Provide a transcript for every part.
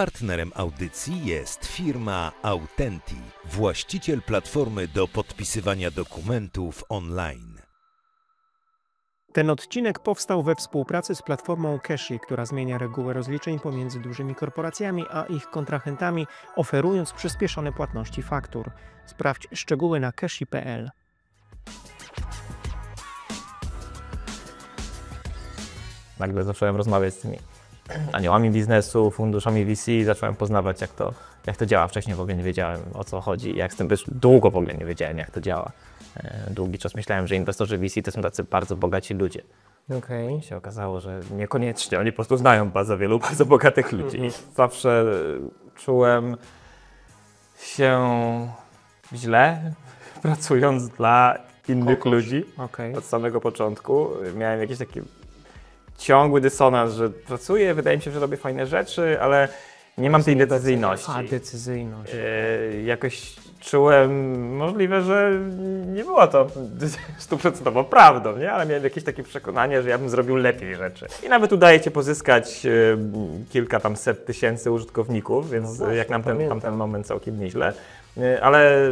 Partnerem audycji jest firma Autenti, właściciel platformy do podpisywania dokumentów online. Ten odcinek powstał we współpracy z platformą Cashy, która zmienia reguły rozliczeń pomiędzy dużymi korporacjami a ich kontrahentami, oferując przyspieszone płatności faktur. Sprawdź szczegóły na cashy.pl. Nagle zacząłem rozmawiać z tymi aniołami biznesu, funduszami VC, zacząłem poznawać jak to działa. Wcześniej w ogóle nie wiedziałem, o co chodzi, jak z tym być. Długo w ogóle nie wiedziałem, jak to działa. Długi czas myślałem, że inwestorzy VC to są tacy bardzo bogaci ludzie. Okej. Się okazało, że niekoniecznie. Oni po prostu znają wielu bardzo bogatych ludzi. Zawsze czułem się źle, pracując dla innych ludzi. Od samego początku miałem jakieś takie ciągły dysonans, że pracuję, wydaje mi się, że robię fajne rzeczy, ale nie mam tej decyzyjności. Decyzyjność. Jakoś czułem, możliwe, że nie było to 100% prawdą, nie? Ale miałem jakieś takie przekonanie, że ja bym zrobił lepiej rzeczy. I nawet udaje się pozyskać kilka tam set tysięcy użytkowników, więc no właśnie, jak nam tamten moment całkiem nieźle. Ale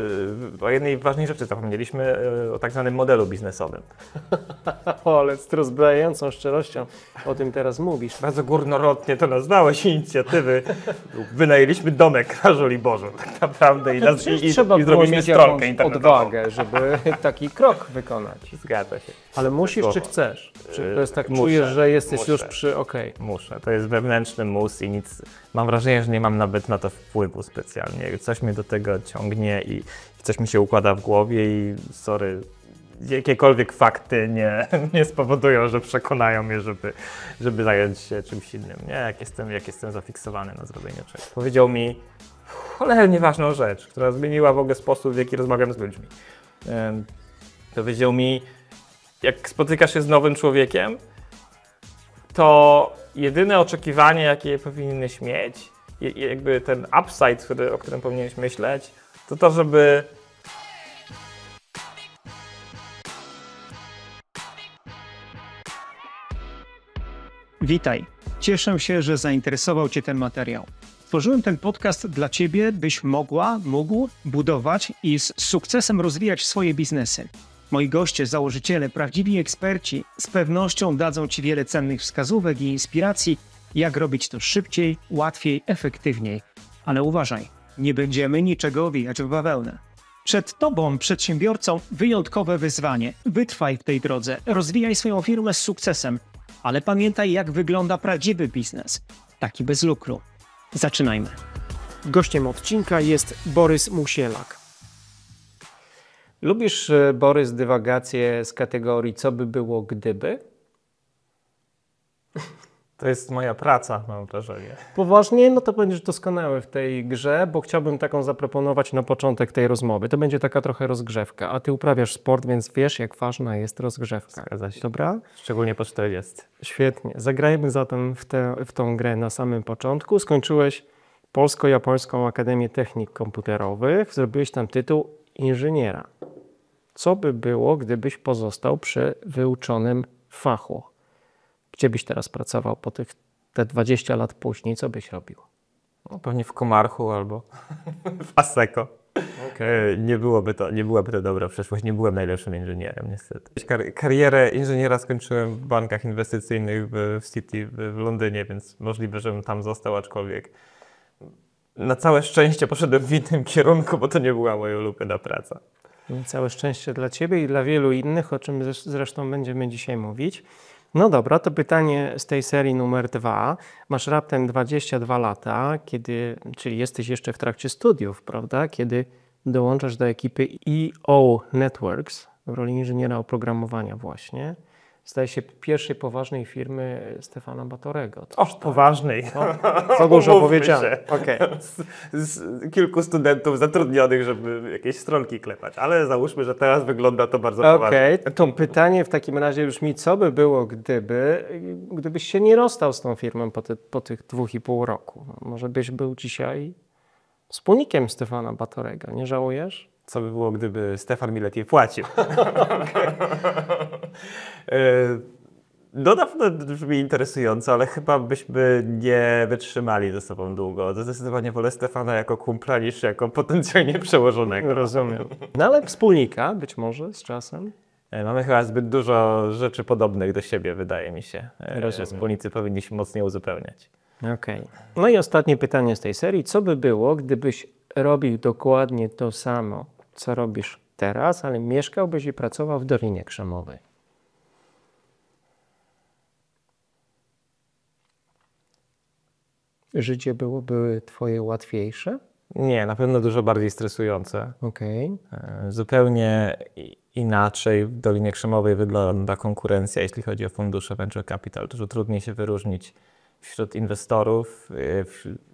o jednej ważnej rzeczy zapomnieliśmy, o tak zwanym modelu biznesowym. Ale z rozbrajającą szczerością o tym teraz mówisz. Bardzo górnolotnie to nazwałeś inicjatywy. Wynajęliśmy domek na Żoliborzu tak naprawdę i zrobiliśmy stronkę internetową. Odwagę, żeby taki krok wykonać. Zgadza się. Ale musisz czy chcesz? Czy to jest tak, czujesz, że jesteś już przy Muszę. To jest wewnętrzny mus i nic. Mam wrażenie, że nie mam nawet na to wpływu specjalnie. Coś mnie do tego ciągnie i coś mi się układa w głowie i sorry, jakiekolwiek fakty nie spowodują, że przekonają mnie, żeby zająć się czymś innym. Nie, jak jestem zafiksowany na zrobieniu czegoś. Powiedział mi cholernie ważną rzecz, która zmieniła w ogóle sposób, w jaki rozmawiam z ludźmi. Powiedział mi, jak spotykasz się z nowym człowiekiem, to jedyne oczekiwanie, jakie powinieneś mieć, jakby ten upside, o którym powinieneś myśleć, to żeby Witaj. Cieszę się, że zainteresował Cię ten materiał. Stworzyłem ten podcast dla Ciebie, byś mógł budować i z sukcesem rozwijać swoje biznesy. Moi goście, założyciele, prawdziwi eksperci z pewnością dadzą Ci wiele cennych wskazówek i inspiracji, jak robić to szybciej, łatwiej, efektywniej. Ale uważaj, nie będziemy niczego owijać w bawełnę. Przed Tobą, przedsiębiorcą, wyjątkowe wyzwanie. Wytrwaj w tej drodze, rozwijaj swoją firmę z sukcesem, ale pamiętaj, jak wygląda prawdziwy biznes, taki bez lukru. Zaczynajmy. Gościem odcinka jest Borys Musielak. Lubisz, Borys, dywagacje z kategorii co by było gdyby? to jest moja praca, mam wrażenie. Poważnie? No to będziesz doskonały w tej grze, bo chciałbym taką zaproponować na początek tej rozmowy. To będzie taka trochę rozgrzewka, a ty uprawiasz sport, więc wiesz, jak ważna jest rozgrzewka. Zgadza się. Dobra? Szczególnie po 40. Świetnie. Zagrajmy zatem w tą grę na samym początku. Skończyłeś Polsko-Japońską Akademię Technik Komputerowych. Zrobiłeś tam tytuł inżyniera. Co by było, gdybyś pozostał przy wyuczonym fachu? Gdzie byś teraz pracował te 20 lat później? Co byś robił? No, pewnie w Komarchu albo w Asseco. Okay. Nie byłaby to dobra przyszłość. Nie byłem najlepszym inżynierem, niestety. Karierę inżyniera skończyłem w bankach inwestycyjnych w City w Londynie, więc możliwe, żebym tam został, aczkolwiek na całe szczęście poszedłem w innym kierunku, bo to nie była moja ulubiona praca. Całe szczęście dla Ciebie i dla wielu innych, o czym zresztą będziemy dzisiaj mówić. No dobra, to pytanie z tej serii numer 2. Masz raptem 22 lata, czyli jesteś jeszcze w trakcie studiów, prawda? Kiedy dołączasz do ekipy EO Networks w roli inżyniera oprogramowania właśnie. Staje się pierwszej poważnej firmy Stefana Batorego. Poważnej. To dużo powiedziane. Okay. Z kilku studentów zatrudnionych, żeby jakieś stronki klepać, ale załóżmy, że teraz wygląda to bardzo poważnie. To pytanie w takim razie brzmi, co by było, gdybyś się nie rozstał z tą firmą po tych 2,5 roku? Może byś był dzisiaj wspólnikiem Stefana Batorego, nie żałujesz? Co by było, gdyby Stefan mi lepiej płacił? No na pewno brzmi interesująco, ale chyba byśmy nie wytrzymali ze sobą długo. Zdecydowanie wolę Stefana jako kumpla niż jako potencjalnie przełożonego. Rozumiem. No ale wspólnika być może z czasem. Mamy chyba zbyt dużo rzeczy podobnych do siebie, wydaje mi się, że Rozumiem. wspólnicy powinni się mocniej uzupełniać. Okej. No i ostatnie pytanie z tej serii. Co by było, gdybyś robił dokładnie to samo, co robisz teraz, ale mieszkałbyś i pracował w Dolinie Krzemowej? Życie byłoby twoje łatwiejsze? Nie, na pewno dużo bardziej stresujące. Okej. Zupełnie inaczej w Dolinie Krzemowej wygląda konkurencja, jeśli chodzi o fundusze venture capital. Dużo trudniej się wyróżnić wśród inwestorów,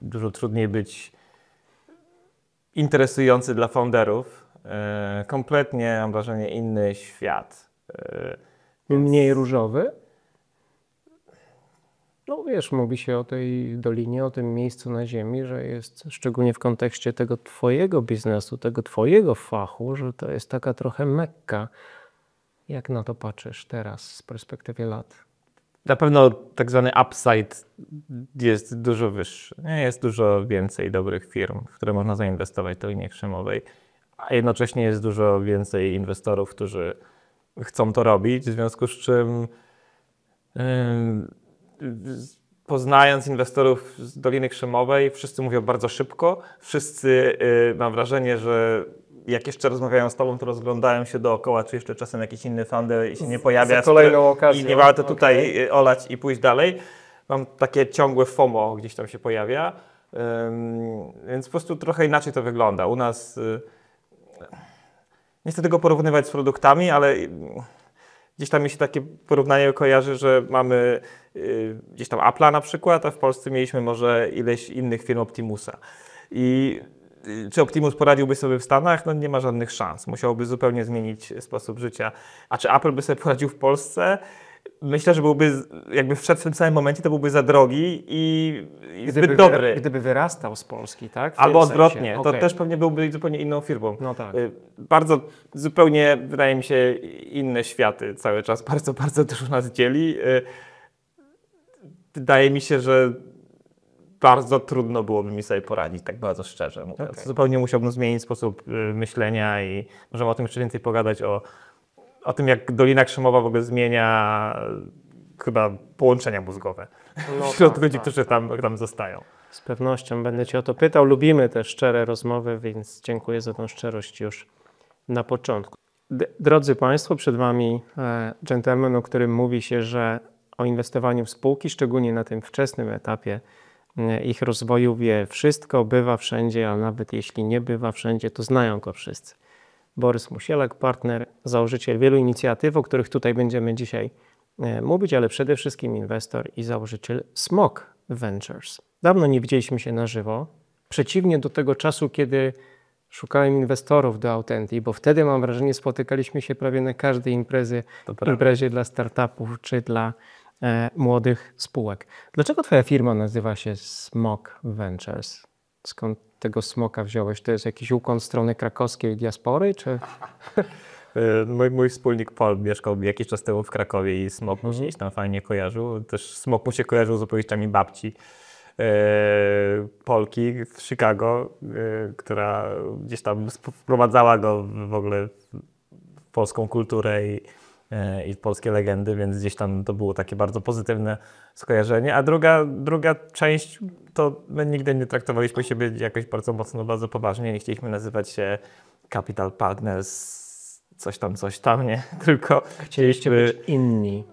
dużo trudniej być interesujący dla founderów. Kompletnie, mam wrażenie, inny świat. Mniej różowy? No wiesz, mówi się o tej dolinie, o tym miejscu na ziemi, że jest, szczególnie w kontekście tego twojego biznesu, tego twojego fachu, że to jest taka trochę Mekka. Jak na to patrzysz teraz z perspektywy lat? Na pewno tak zwany upside jest dużo wyższy. Jest dużo więcej dobrych firm, w które można zainwestować w Dolinie Krzemowej, a jednocześnie jest dużo więcej inwestorów, którzy chcą to robić, w związku z czym poznając inwestorów z Doliny Krzemowej, wszyscy mówią bardzo szybko, wszyscy mam wrażenie, że jak jeszcze rozmawiają z tobą, to rozglądają się dookoła, czy jeszcze czasem jakiś inny founder się nie pojawia. Za kolejną okazję. I nie warto tutaj olać i pójść dalej. Mam takie ciągłe FOMO gdzieś tam się pojawia, więc po prostu trochę inaczej to wygląda. U nas, nie chcę tego porównywać z produktami, ale gdzieś tam mi się takie porównanie kojarzy, że mamy gdzieś tam Apple'a na przykład, a w Polsce mieliśmy może ileś innych firm Optimusa. I czy Optimus poradziłby sobie w Stanach? No nie ma żadnych szans. Musiałby zupełnie zmienić sposób życia. A czy Apple by sobie poradził w Polsce? Myślę, że byłby, jakby wszedł w tym samym momencie, to byłby za drogi i zbyt dobry. Gdyby wyrastał z Polski, tak? W Albo tym sensie. odwrotnie. To też pewnie byłby zupełnie inną firmą. No tak. Bardzo, zupełnie, wydaje mi się, inne światy cały czas. Bardzo, bardzo dużo nas dzieli. Wydaje mi się, że bardzo trudno byłoby mi sobie poradzić, tak bardzo szczerze mówiąc. Okay. Zupełnie musiałbym zmienić sposób myślenia i możemy o tym jeszcze więcej pogadać, o tym, jak Dolina Krzemowa w ogóle zmienia chyba połączenia mózgowe wśród ludzi, którzy tam zostają. Z pewnością będę cię o to pytał. Lubimy te szczere rozmowy, więc dziękuję za tą szczerość już na początku. Drodzy Państwo, przed Wami dżentelmen, o którym mówi się, że o inwestowaniu w spółki, szczególnie na tym wczesnym etapie ich rozwoju, wie wszystko, bywa wszędzie, a nawet jeśli nie bywa wszędzie, to znają go wszyscy. Borys Musielek, partner, założyciel wielu inicjatyw, o których tutaj będziemy dzisiaj mówić, ale przede wszystkim inwestor i założyciel Smok Ventures. Dawno nie widzieliśmy się na żywo, przeciwnie do tego czasu, kiedy szukałem inwestorów do Authenti, bo wtedy, mam wrażenie, spotykaliśmy się prawie na każdej imprezie dla startupów czy dla młodych spółek. Dlaczego twoja firma nazywa się Smok Ventures? Skąd tego smoka wziąłeś? To jest jakiś ukłon strony krakowskiej diaspory, czy? Mój wspólnik Paul mieszkał jakiś czas temu w Krakowie i smok mu się gdzieś tam fajnie kojarzył. Też smok mu się kojarzył z opowieściami babci Polki w Chicago, która gdzieś tam wprowadzała go w ogóle w polską kulturę i polskie legendy, więc gdzieś tam to było takie bardzo pozytywne skojarzenie. A druga część to my nigdy nie traktowaliśmy siebie jakoś bardzo mocno, bardzo poważnie. Nie chcieliśmy nazywać się Capital Partners, coś tam, nie? Tylko chcieliście być inni.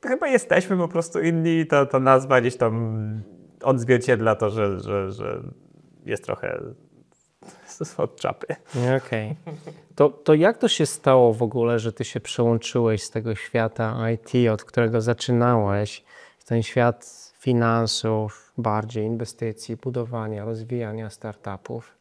Chyba jesteśmy po prostu inni. Ta nazwa gdzieś tam odzwierciedla to, że jest trochę od czapy. Okej. To jak to się stało w ogóle, że ty się przełączyłeś z tego świata IT, od którego zaczynałeś, w ten świat finansów, bardziej inwestycji, budowania, rozwijania startupów?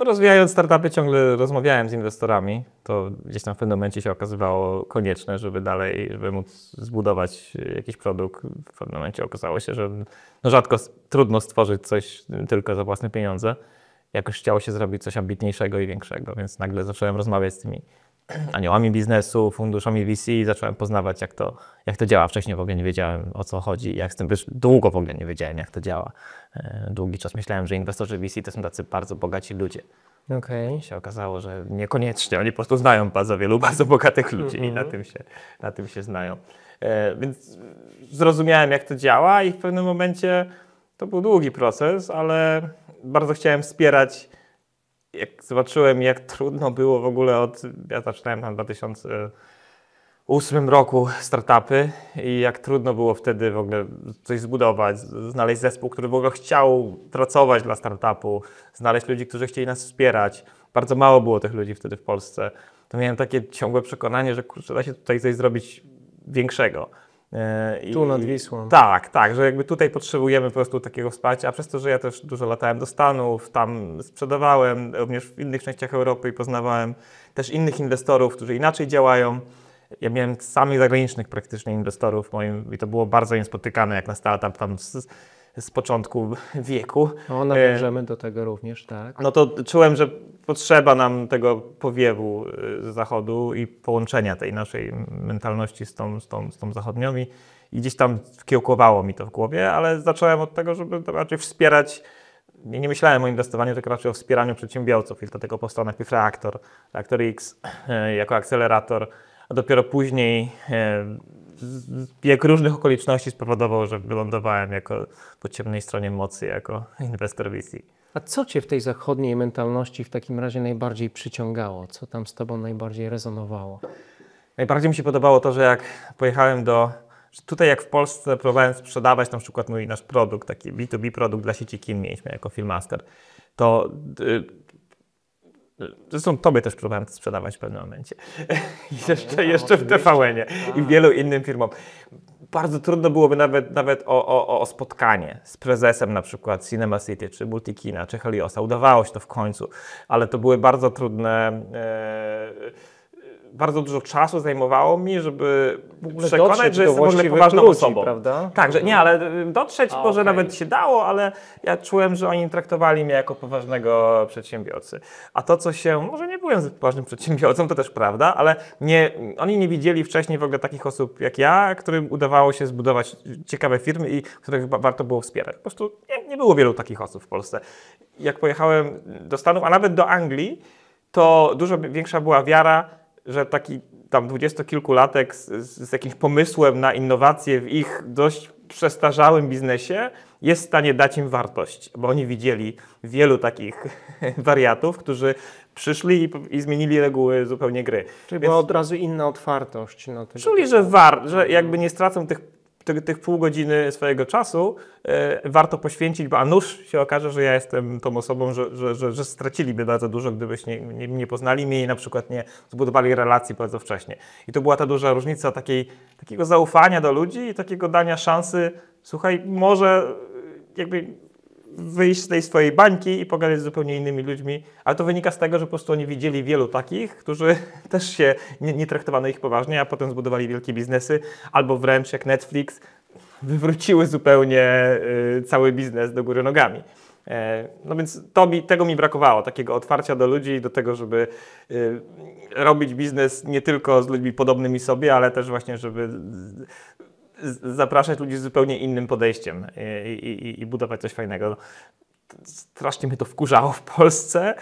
Rozwijając startupy ciągle rozmawiałem z inwestorami. To gdzieś tam w pewnym momencie się okazywało konieczne, żeby móc zbudować jakiś produkt. W pewnym momencie okazało się, że trudno stworzyć coś tylko za własne pieniądze. Jakoś chciało się zrobić coś ambitniejszego i większego, więc nagle zacząłem rozmawiać z tymi aniołami biznesu, funduszami VC i zacząłem poznawać, jak to działa. Wcześniej w ogóle nie wiedziałem, o co chodzi. Jak z tym długo w ogóle nie wiedziałem, jak to działa. Długi czas myślałem, że inwestorzy VC to są tacy bardzo bogaci ludzie. Się okazało, że niekoniecznie. Oni po prostu znają bardzo wielu bardzo bogatych ludzi i na tym się znają. Więc zrozumiałem, jak to działa i w pewnym momencie to był długi proces, ale bardzo chciałem wspierać. Jak zobaczyłem, jak trudno było w ogóle ja zaczynałem tam w 2008 roku startupy i jak trudno było wtedy w ogóle coś zbudować, znaleźć zespół, który w ogóle chciał pracować dla startupu, znaleźć ludzi, którzy chcieli nas wspierać. Bardzo mało było tych ludzi wtedy w Polsce. To miałem takie ciągłe przekonanie, że kurczę, da się tutaj coś zrobić większego. Tu nad Wisłą. Tak, że jakby tutaj potrzebujemy po prostu takiego wsparcia, a przez to, że ja też dużo latałem do Stanów, tam sprzedawałem, również w innych częściach Europy i poznawałem też innych inwestorów, którzy inaczej działają. Ja miałem samych zagranicznych praktycznie inwestorów i to było bardzo niespotykane jak na startup tam z początku wieku. Nawiążemy do tego również, tak. No to czułem, że potrzeba nam tego powiewu z zachodu i połączenia tej naszej mentalności z tą zachodnią i gdzieś tam kiełkowało mi to w głowie, ale zacząłem od tego, żeby to raczej wspierać. Nie myślałem o inwestowaniu, tylko raczej o wspieraniu przedsiębiorców i dlatego powstał najpierw Reaktor X jako akcelerator, a dopiero później bieg różnych okoliczności spowodował, że wylądowałem po ciemnej stronie mocy jako inwestor VC. A co Cię w tej zachodniej mentalności w takim razie najbardziej przyciągało? Co tam z Tobą najbardziej rezonowało? Najbardziej mi się podobało to, że jak pojechałem tutaj jak w Polsce próbowałem sprzedawać na przykład nasz produkt, taki B2B produkt dla sieci kin mieliśmy jako Filmmaster, to zresztą Tobie też próbowałem to sprzedawać w pewnym momencie. Jeszcze w TVN-ie i wielu innym firmom. Bardzo trudno byłoby nawet o spotkanie z prezesem na przykład Cinema City, czy Multikina, czy Heliosa. Udawało się to w końcu, ale to były bardzo trudne. Bardzo dużo czasu zajmowało mi, żeby przekonać, że jestem w ogóle poważną osobą. Prawda? Tak, że nie, ale dotrzeć może nawet się dało, ale ja czułem, że oni traktowali mnie jako poważnego przedsiębiorcy. A to, może nie byłem poważnym przedsiębiorcą, to też prawda, ale oni nie widzieli wcześniej w ogóle takich osób jak ja, którym udawało się zbudować ciekawe firmy i których warto było wspierać. Po prostu nie było wielu takich osób w Polsce. Jak pojechałem do Stanów, a nawet do Anglii, to dużo większa była wiara, że taki tam dwudziestokilkulatek z jakimś pomysłem na innowacje w ich dość przestarzałym biznesie jest w stanie dać im wartość, bo oni widzieli wielu takich wariatów, którzy przyszli i zmienili reguły zupełnie gry. Czyli była od razu inna otwartość na tego. Czuli, że jakby nie stracą tych pół godziny swojego czasu, warto poświęcić, bo a nuż się okaże, że ja jestem tą osobą, że straciliby bardzo dużo, gdybyście nie poznali mnie i na przykład nie zbudowali relacji bardzo wcześnie. I to była ta duża różnica takiego zaufania do ludzi i takiego dania szansy, słuchaj, może jakby wyjść z tej swojej bańki i pogadać z zupełnie innymi ludźmi, ale to wynika z tego, że po prostu oni widzieli wielu takich, którzy też się nie traktowano ich poważnie, a potem zbudowali wielkie biznesy, albo wręcz jak Netflix wywróciły zupełnie cały biznes do góry nogami. No więc tego mi brakowało, takiego otwarcia do ludzi i do tego, żeby robić biznes nie tylko z ludźmi podobnymi sobie, ale też właśnie, żeby zapraszać ludzi z zupełnie innym podejściem i budować coś fajnego. Strasznie mnie to wkurzało w Polsce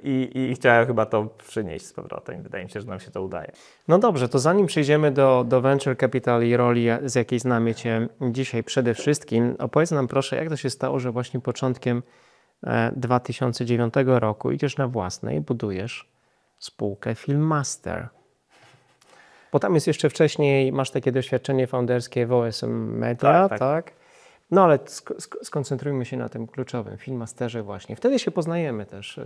i chciałem chyba to przynieść z powrotem. Wydaje mi się, że nam się to udaje. No dobrze, to zanim przejdziemy do Venture Capital i roli, z jakiej znamy Cię dzisiaj przede wszystkim, opowiedz nam proszę, jak to się stało, że właśnie początkiem 2009 roku idziesz na własnej, budujesz spółkę Filmmaster. Bo tam jest jeszcze wcześniej, masz takie doświadczenie founderskie w OSM Media, tak? No ale skoncentrujmy się na tym kluczowym, Filmmasterze właśnie. Wtedy się poznajemy też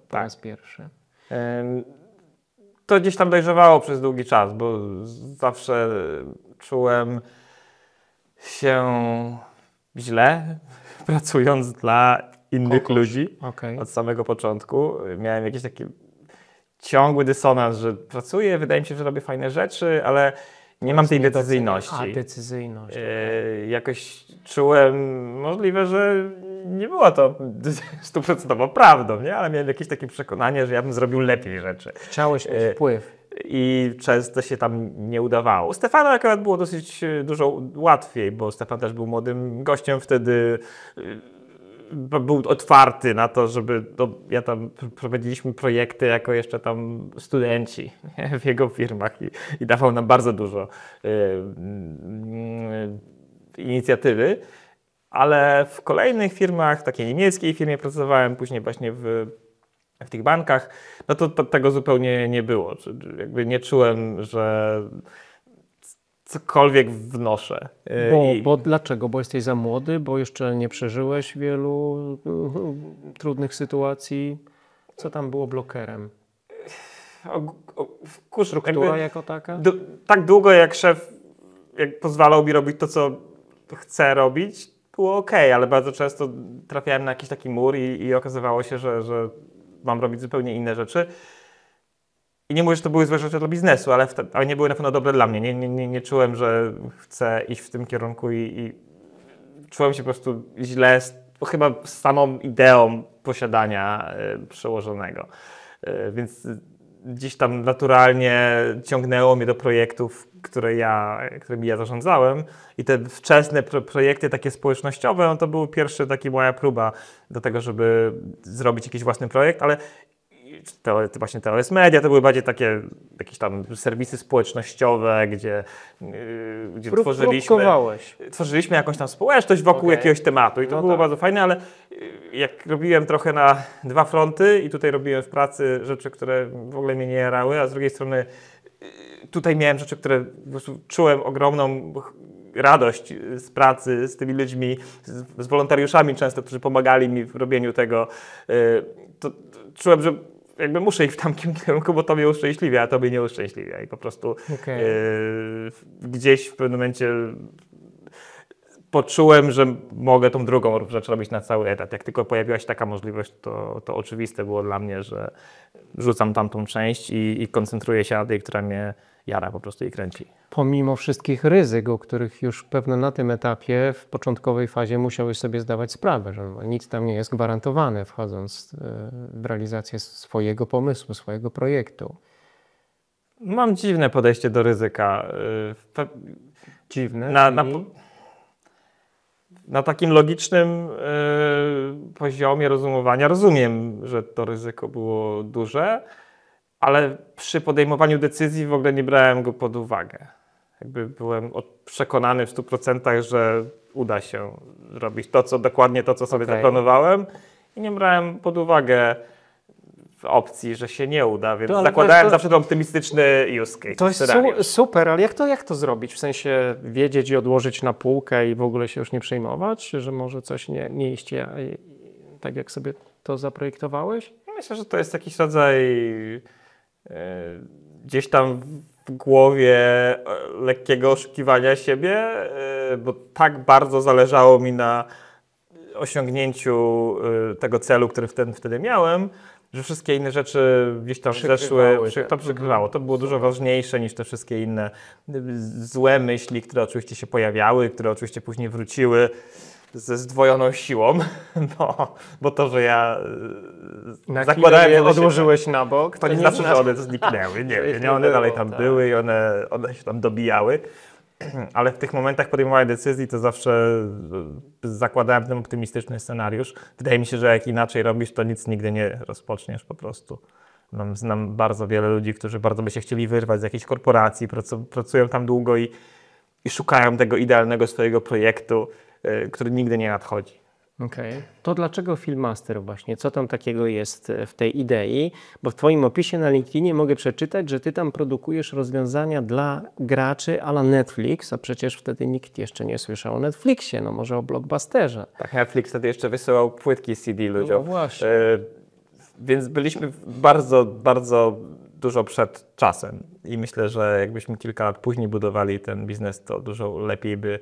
po raz pierwszy. To gdzieś tam dojrzewało przez długi czas, bo zawsze czułem się źle, pracując dla innych ludzi od samego początku. Miałem jakiś taki ciągły dysonans, że pracuję, wydaje mi się, że robię fajne rzeczy, ale nie mam tej decyzyjności. Decyzyjność. Jakoś czułem możliwe, że nie było to 100% prawdą, nie? Ale miałem jakieś takie przekonanie, że ja bym zrobił lepiej rzeczy. Chciałeś mieć wpływ. I często się tam nie udawało. U Stefana akurat było dosyć dużo łatwiej, bo Stefan też był młodym gościem wtedy. Był otwarty na to, żeby... ja tam prowadziliśmy projekty jako jeszcze tam studenci w jego firmach i dawał nam bardzo dużo inicjatywy. Ale w kolejnych firmach, w takiej niemieckiej firmie pracowałem, później właśnie w tych bankach, no to tego zupełnie nie było. Jakby nie czułem, że cokolwiek wnoszę. Bo dlaczego? Bo jesteś za młody? Bo jeszcze nie przeżyłeś wielu trudnych sytuacji? Co tam było blokerem? Struktura jako taka? Tak długo jak szef pozwalał mi robić to, co chcę robić, było okej, ale bardzo często trafiałem na jakiś taki mur i okazywało się, że mam robić zupełnie inne rzeczy. I nie mówię, że to były złe rzeczy dla biznesu, ale nie były na pewno dobre dla mnie. Nie czułem, że chcę iść w tym kierunku i czułem się po prostu źle chyba z samą ideą posiadania przełożonego. Więc gdzieś tam naturalnie ciągnęło mnie do projektów, którymi ja zarządzałem. I te wczesne projekty takie społecznościowe, no to były pierwsze taka moja próba do tego, żeby zrobić jakiś własny projekt, ale właśnie TOS Media to były bardziej takie jakieś tam serwisy społecznościowe, gdzie tworzyliśmy jakąś tam społeczność wokół jakiegoś tematu i to było bardzo fajne, ale jak robiłem trochę na dwa fronty i tutaj robiłem w pracy rzeczy, które w ogóle mnie nie jarały, a z drugiej strony tutaj miałem rzeczy, które po prostu czułem ogromną radość z pracy z tymi ludźmi, z wolontariuszami często, którzy pomagali mi w robieniu tego, to czułem, że jakby muszę iść w tamtym kierunku, bo to mnie uszczęśliwia, a to mnie nie uszczęśliwia. I po prostu gdzieś w pewnym momencie poczułem, że mogę tą drugą rzecz robić na cały etat. Jak tylko pojawiła się taka możliwość, to oczywiste było dla mnie, że rzucam tamtą część i koncentruję się na tej, która mnie jara po prostu i kręci. Pomimo wszystkich ryzyk, o których już pewno na tym etapie, w początkowej fazie musiałeś sobie zdawać sprawę, że nic tam nie jest gwarantowane, wchodząc w realizację swojego pomysłu, swojego projektu. Mam dziwne podejście do ryzyka. Dziwne? Na takim logicznym poziomie rozumowania rozumiem, że to ryzyko było duże, ale przy podejmowaniu decyzji w ogóle nie brałem go pod uwagę. Jakby byłem przekonany w 100%, że uda się zrobić dokładnie to, co sobie zaplanowałem i nie brałem pod uwagę opcji, że się nie uda, więc zakładałem zawsze ten optymistyczny use case. To jest super, ale jak to zrobić? W sensie wiedzieć i odłożyć na półkę i w ogóle się już nie przejmować, że może coś nie iść tak, jak sobie to zaprojektowałeś? Myślę, że to jest jakiś rodzaj gdzieś tam w głowie lekkiego oszukiwania siebie, bo tak bardzo zależało mi na osiągnięciu tego celu, który wtedy miałem, że wszystkie inne rzeczy gdzieś tam zeszły, to przykrywało. To było dużo ważniejsze niż te wszystkie inne złe myśli, które oczywiście się pojawiały, które oczywiście później wróciły ze zdwojoną siłą, bo to, że ja zakładałem, że odłożyłeś na bok, to nie znaczy, że one zniknęły. Nie, one dalej tam były i one się tam dobijały. Ale w tych momentach podejmowania decyzji to zawsze zakładałem ten optymistyczny scenariusz. Wydaje mi się, że jak inaczej robisz, to nic nigdy nie rozpoczniesz po prostu. Znam bardzo wiele ludzi, którzy bardzo by się chcieli wyrwać z jakiejś korporacji, pracują tam długo i szukają tego idealnego swojego projektu, który nigdy nie nadchodzi. Okej. To dlaczego Filmmaster właśnie? Co tam takiego jest w tej idei? Bo w Twoim opisie na LinkedInie mogę przeczytać, że Ty tam produkujesz rozwiązania dla graczy a la Netflix, a przecież wtedy nikt jeszcze nie słyszał o Netflixie, no może o blockbusterze. Tak, Netflix wtedy jeszcze wysyłał płytki CD ludziom. No właśnie. Więc byliśmy bardzo, bardzo dużo przed czasem i myślę, że jakbyśmy kilka lat później budowali ten biznes, to dużo lepiej by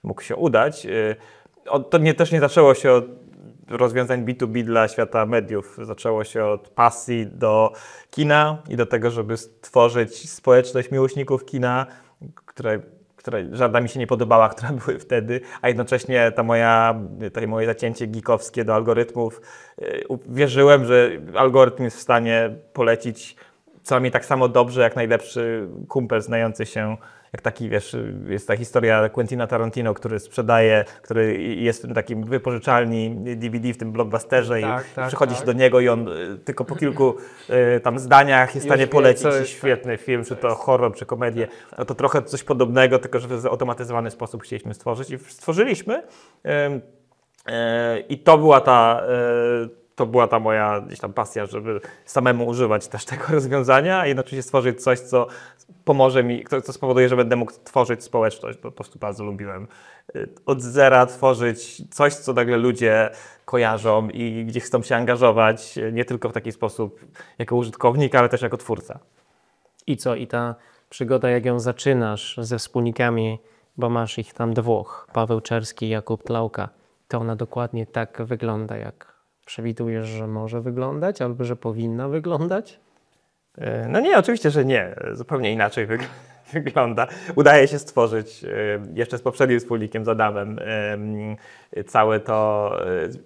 mógł się udać. To też nie zaczęło się od rozwiązań B2B dla świata mediów. Zaczęło się od pasji do kina i do tego, żeby stworzyć społeczność miłośników kina, żadna mi się nie podobała, które były wtedy, a jednocześnie to moje zacięcie geekowskie do algorytmów, wierzyłem, że algorytm jest w stanie polecić co najmniej tak samo dobrze, jak najlepszy kumpel znający się, jak taki, wiesz, jest ta historia Quentina Tarantino, który jest w tym takim wypożyczalni DVD, w tym blockbusterze i przychodzisz do niego i on tylko po kilku tam zdaniach jest w stanie polecić świetny film, czy to horror, czy komedię. No to trochę coś podobnego, tylko że w zautomatyzowany sposób chcieliśmy stworzyć i stworzyliśmy. I to była ta moja gdzieś tam pasja, żeby samemu używać też tego rozwiązania, a jednocześnie stworzyć coś, co pomoże mi, co spowoduje, że będę mógł tworzyć społeczność, bo po prostu bardzo lubiłem od zera tworzyć coś, co nagle ludzie kojarzą i gdzie chcą się angażować, nie tylko w taki sposób jako użytkownik, ale też jako twórca. I co? I ta przygoda, jak ją zaczynasz ze wspólnikami, bo masz ich tam dwóch, Paweł Czerski i Jakub Tlauka, to ona dokładnie tak wygląda, jak przewidujesz, że może wyglądać, albo że powinna wyglądać? No nie, oczywiście, że nie. Zupełnie inaczej wygląda. Udaje się stworzyć jeszcze z poprzednim wspólnikiem, z Adamem,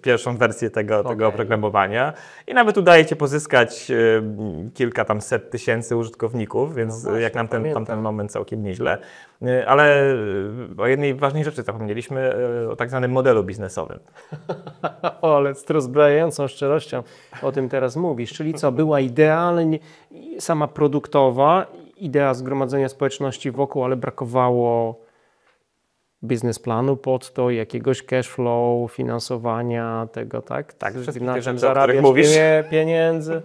pierwszą wersję tego oprogramowania i nawet udaje się pozyskać kilka tam set tysięcy użytkowników, więc no właśnie, jak nam tamten moment całkiem nieźle. Ale o jednej ważnej rzeczy zapomnieliśmy, o tak zwanym modelu biznesowym. O, ale z rozbrajającą szczerością o tym teraz mówisz. Czyli co, była idea, ale sama produktowa, idea zgromadzenia społeczności wokół, ale brakowało biznesplanu pod to, jakiegoś cash flow, finansowania tego, tak? Tak, na czym zarabiać pieniędzy.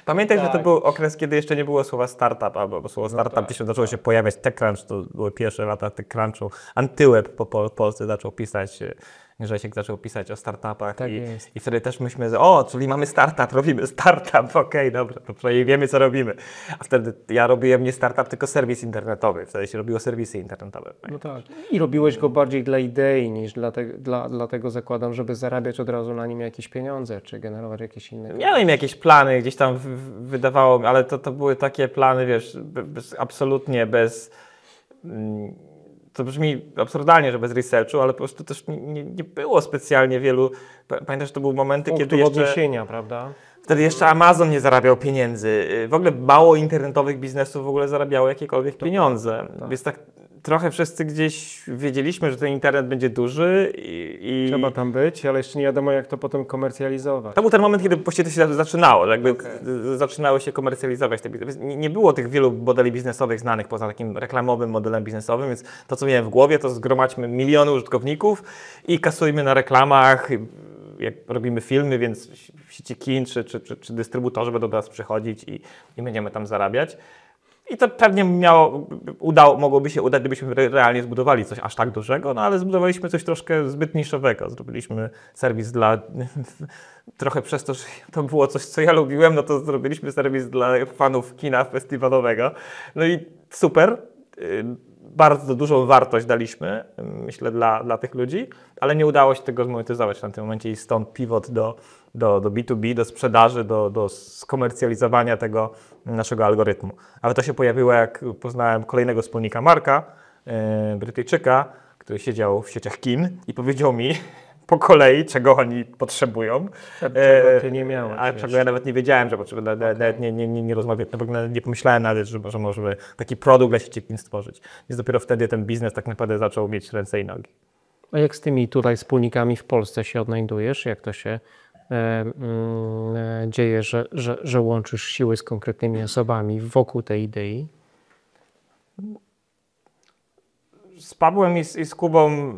Pamiętaj, że to był okres, kiedy jeszcze nie było słowa startup, albo słowo startup gdzieś zaczęło się pojawiać. TechCrunch, to były pierwsze lata TechCrunchu. Antyweb po Polsce zaczął pisać, Grzesiek zaczął pisać o startupach i wtedy też myśmy, czyli mamy startup, robimy startup, okej, dobra, to przynajmniej wiemy, co robimy. A wtedy ja robiłem nie startup, tylko serwis internetowy. Wtedy się robiło serwisy internetowe. No tak. I robiłeś go bardziej dla idei niż dla tego, zakładam, żeby zarabiać od razu na nim jakieś pieniądze, czy generować jakieś inne... Miałem jakieś plany, gdzieś tam wydawało mi, ale to były takie plany, wiesz, absolutnie bez... To brzmi absurdalnie, że bez researchu, ale po prostu też nie było specjalnie wielu... Pamiętasz, to były momenty, kiedy jeszcze... odniesienia, prawda? Wtedy jeszcze Amazon nie zarabiał pieniędzy. W ogóle mało internetowych biznesów w ogóle zarabiało jakiekolwiek pieniądze. Więc tak trochę wszyscy gdzieś wiedzieliśmy, że ten internet będzie duży i... Trzeba tam być, ale jeszcze nie wiadomo, jak to potem komercjalizować. To był ten moment, kiedy właściwie to się zaczynało, jakby zaczynały się komercjalizować te biznesy. Nie było tych wielu modeli biznesowych znanych poza takim reklamowym modelem biznesowym, więc to, co miałem w głowie, to zgromadźmy miliony użytkowników i kasujmy na reklamach, jak robimy filmy, więc sieci kin czy dystrybutorzy będą do nas przychodzić i będziemy tam zarabiać. I to pewnie mogłoby się udać, gdybyśmy realnie zbudowali coś aż tak dużego, no ale zbudowaliśmy coś troszkę zbyt niszowego. Zrobiliśmy serwis trochę przez to, że to było coś, co ja lubiłem, no to zrobiliśmy serwis dla fanów kina festiwalowego. No i super. Bardzo dużą wartość daliśmy, myślę, dla tych ludzi, ale nie udało się tego zmonetyzować w tamtym momencie i stąd pivot do B2B, do sprzedaży, do skomercjalizowania tego naszego algorytmu. Ale to się pojawiło, jak poznałem kolejnego wspólnika Marka, Brytyjczyka, który siedział w sieciach kin i powiedział mi po kolei, czego oni potrzebują. Czego ty nie miałeś. A czego ja nawet nie wiedziałem, że potrzebuję. Nawet nie rozmawiałem, nie pomyślałem nawet, że możemy taki produkt dla sieci kin stworzyć. Więc dopiero wtedy ten biznes tak naprawdę zaczął mieć ręce i nogi. A jak z tymi tutaj wspólnikami w Polsce się odnajdujesz? Jak to się dzieje, że łączysz siły z konkretnymi osobami wokół tej idei? Z Pawłem i z Kubą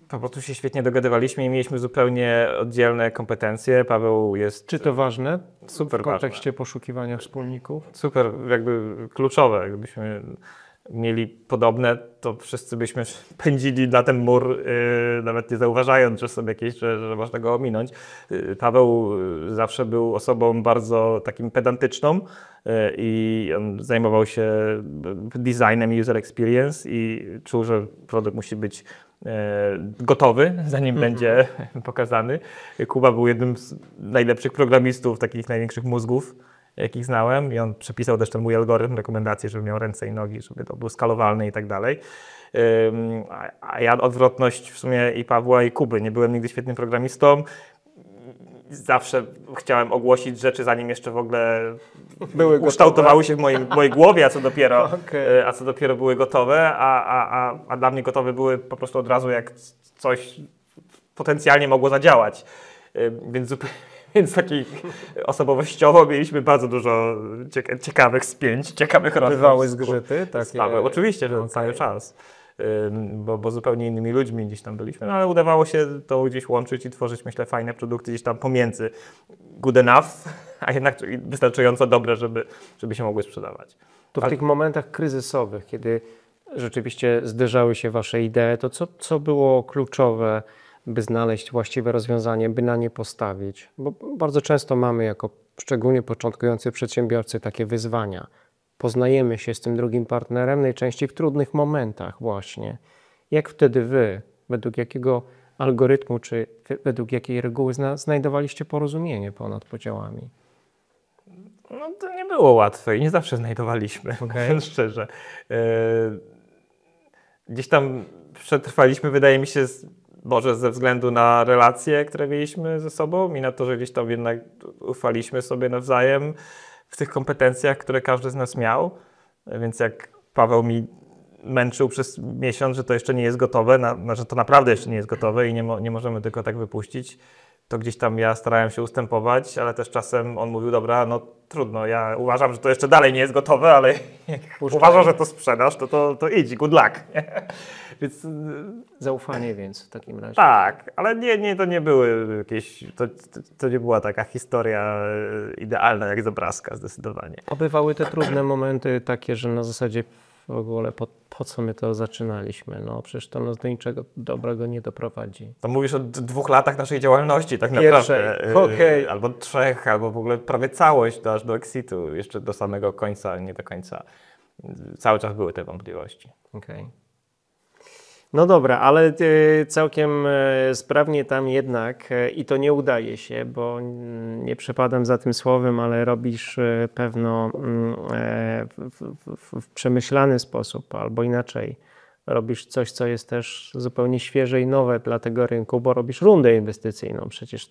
po prostu się świetnie dogadywaliśmy i mieliśmy zupełnie oddzielne kompetencje. Paweł jest... Czy to ważne? Super w kontekście poszukiwania wspólników? Super, jakby kluczowe. Gdybyśmy mieli podobne, to wszyscy byśmy pędzili na ten mur, nawet nie zauważając, że są jakieś, że można go ominąć. Paweł zawsze był osobą bardzo takim pedantyczną i on zajmował się designem i user experience i czuł, że produkt musi być gotowy, zanim będzie pokazany. Kuba był jednym z najlepszych programistów, takich największych mózgów jakich znałem i on przepisał też ten mój algorytm rekomendacji, żeby miał ręce i nogi, żeby to był skalowalny i tak dalej. A ja odwrotność w sumie i Pawła i Kuby. Nie byłem nigdy świetnym programistą. Zawsze chciałem ogłosić rzeczy, zanim jeszcze w ogóle ukształtowały się w mojej głowie, a co dopiero były gotowe, a dla mnie gotowe były po prostu od razu, jak coś potencjalnie mogło zadziałać. Więc takich osobowościowo mieliśmy bardzo dużo ciekawych spięć, ciekawych rozmów. Bywały zgrzyty? Oczywiście, że cały czas. Bo zupełnie innymi ludźmi gdzieś tam byliśmy, no ale udawało się to gdzieś łączyć i tworzyć, myślę, fajne produkty gdzieś tam pomiędzy good enough, a jednak wystarczająco dobre, żeby się mogły sprzedawać. To w tych momentach kryzysowych, kiedy rzeczywiście zderzały się wasze idee, to co było kluczowe, by znaleźć właściwe rozwiązanie, by na nie postawić? Bo bardzo często mamy jako szczególnie początkujący przedsiębiorcy takie wyzwania. Poznajemy się z tym drugim partnerem najczęściej w trudnych momentach właśnie. Jak wtedy wy, według jakiego algorytmu, czy według jakiej reguły znajdowaliście porozumienie ponad podziałami? No to nie było łatwe i nie zawsze znajdowaliśmy, mówiąc szczerze. Gdzieś tam przetrwaliśmy, wydaje mi się, może ze względu na relacje, które mieliśmy ze sobą i na to, że gdzieś tam jednak ufaliśmy sobie nawzajem w tych kompetencjach, które każdy z nas miał. Więc jak Paweł mi męczył przez miesiąc, że to jeszcze nie jest gotowe, że to naprawdę jeszcze nie jest gotowe i nie możemy tylko tak wypuścić, to gdzieś tam ja starałem się ustępować, ale też czasem on mówił, dobra, no trudno, ja uważam, że to jeszcze dalej nie jest gotowe, ale jak uważasz, że to sprzedaż, to idź, good luck. Więc zaufanie więc w takim razie. Tak, ale to nie były jakieś, to nie była taka historia idealna jak z obrazka zdecydowanie. A bywały te trudne momenty takie, że na zasadzie w ogóle po co my to zaczynaliśmy? No przecież to nas do niczego dobrego nie doprowadzi. To mówisz o 2 latach naszej działalności tak naprawdę. Okay. Albo 3, albo w ogóle prawie całość, aż do exitu, jeszcze do samego końca, nie do końca. Cały czas były te wątpliwości. Okay. No dobra, ale całkiem sprawnie tam jednak i to nie udaje się, bo nie przepadam za tym słowem, ale robisz pewno w przemyślany sposób, albo inaczej. Robisz coś, co jest też zupełnie świeże i nowe dla tego rynku, bo robisz rundę inwestycyjną. Przecież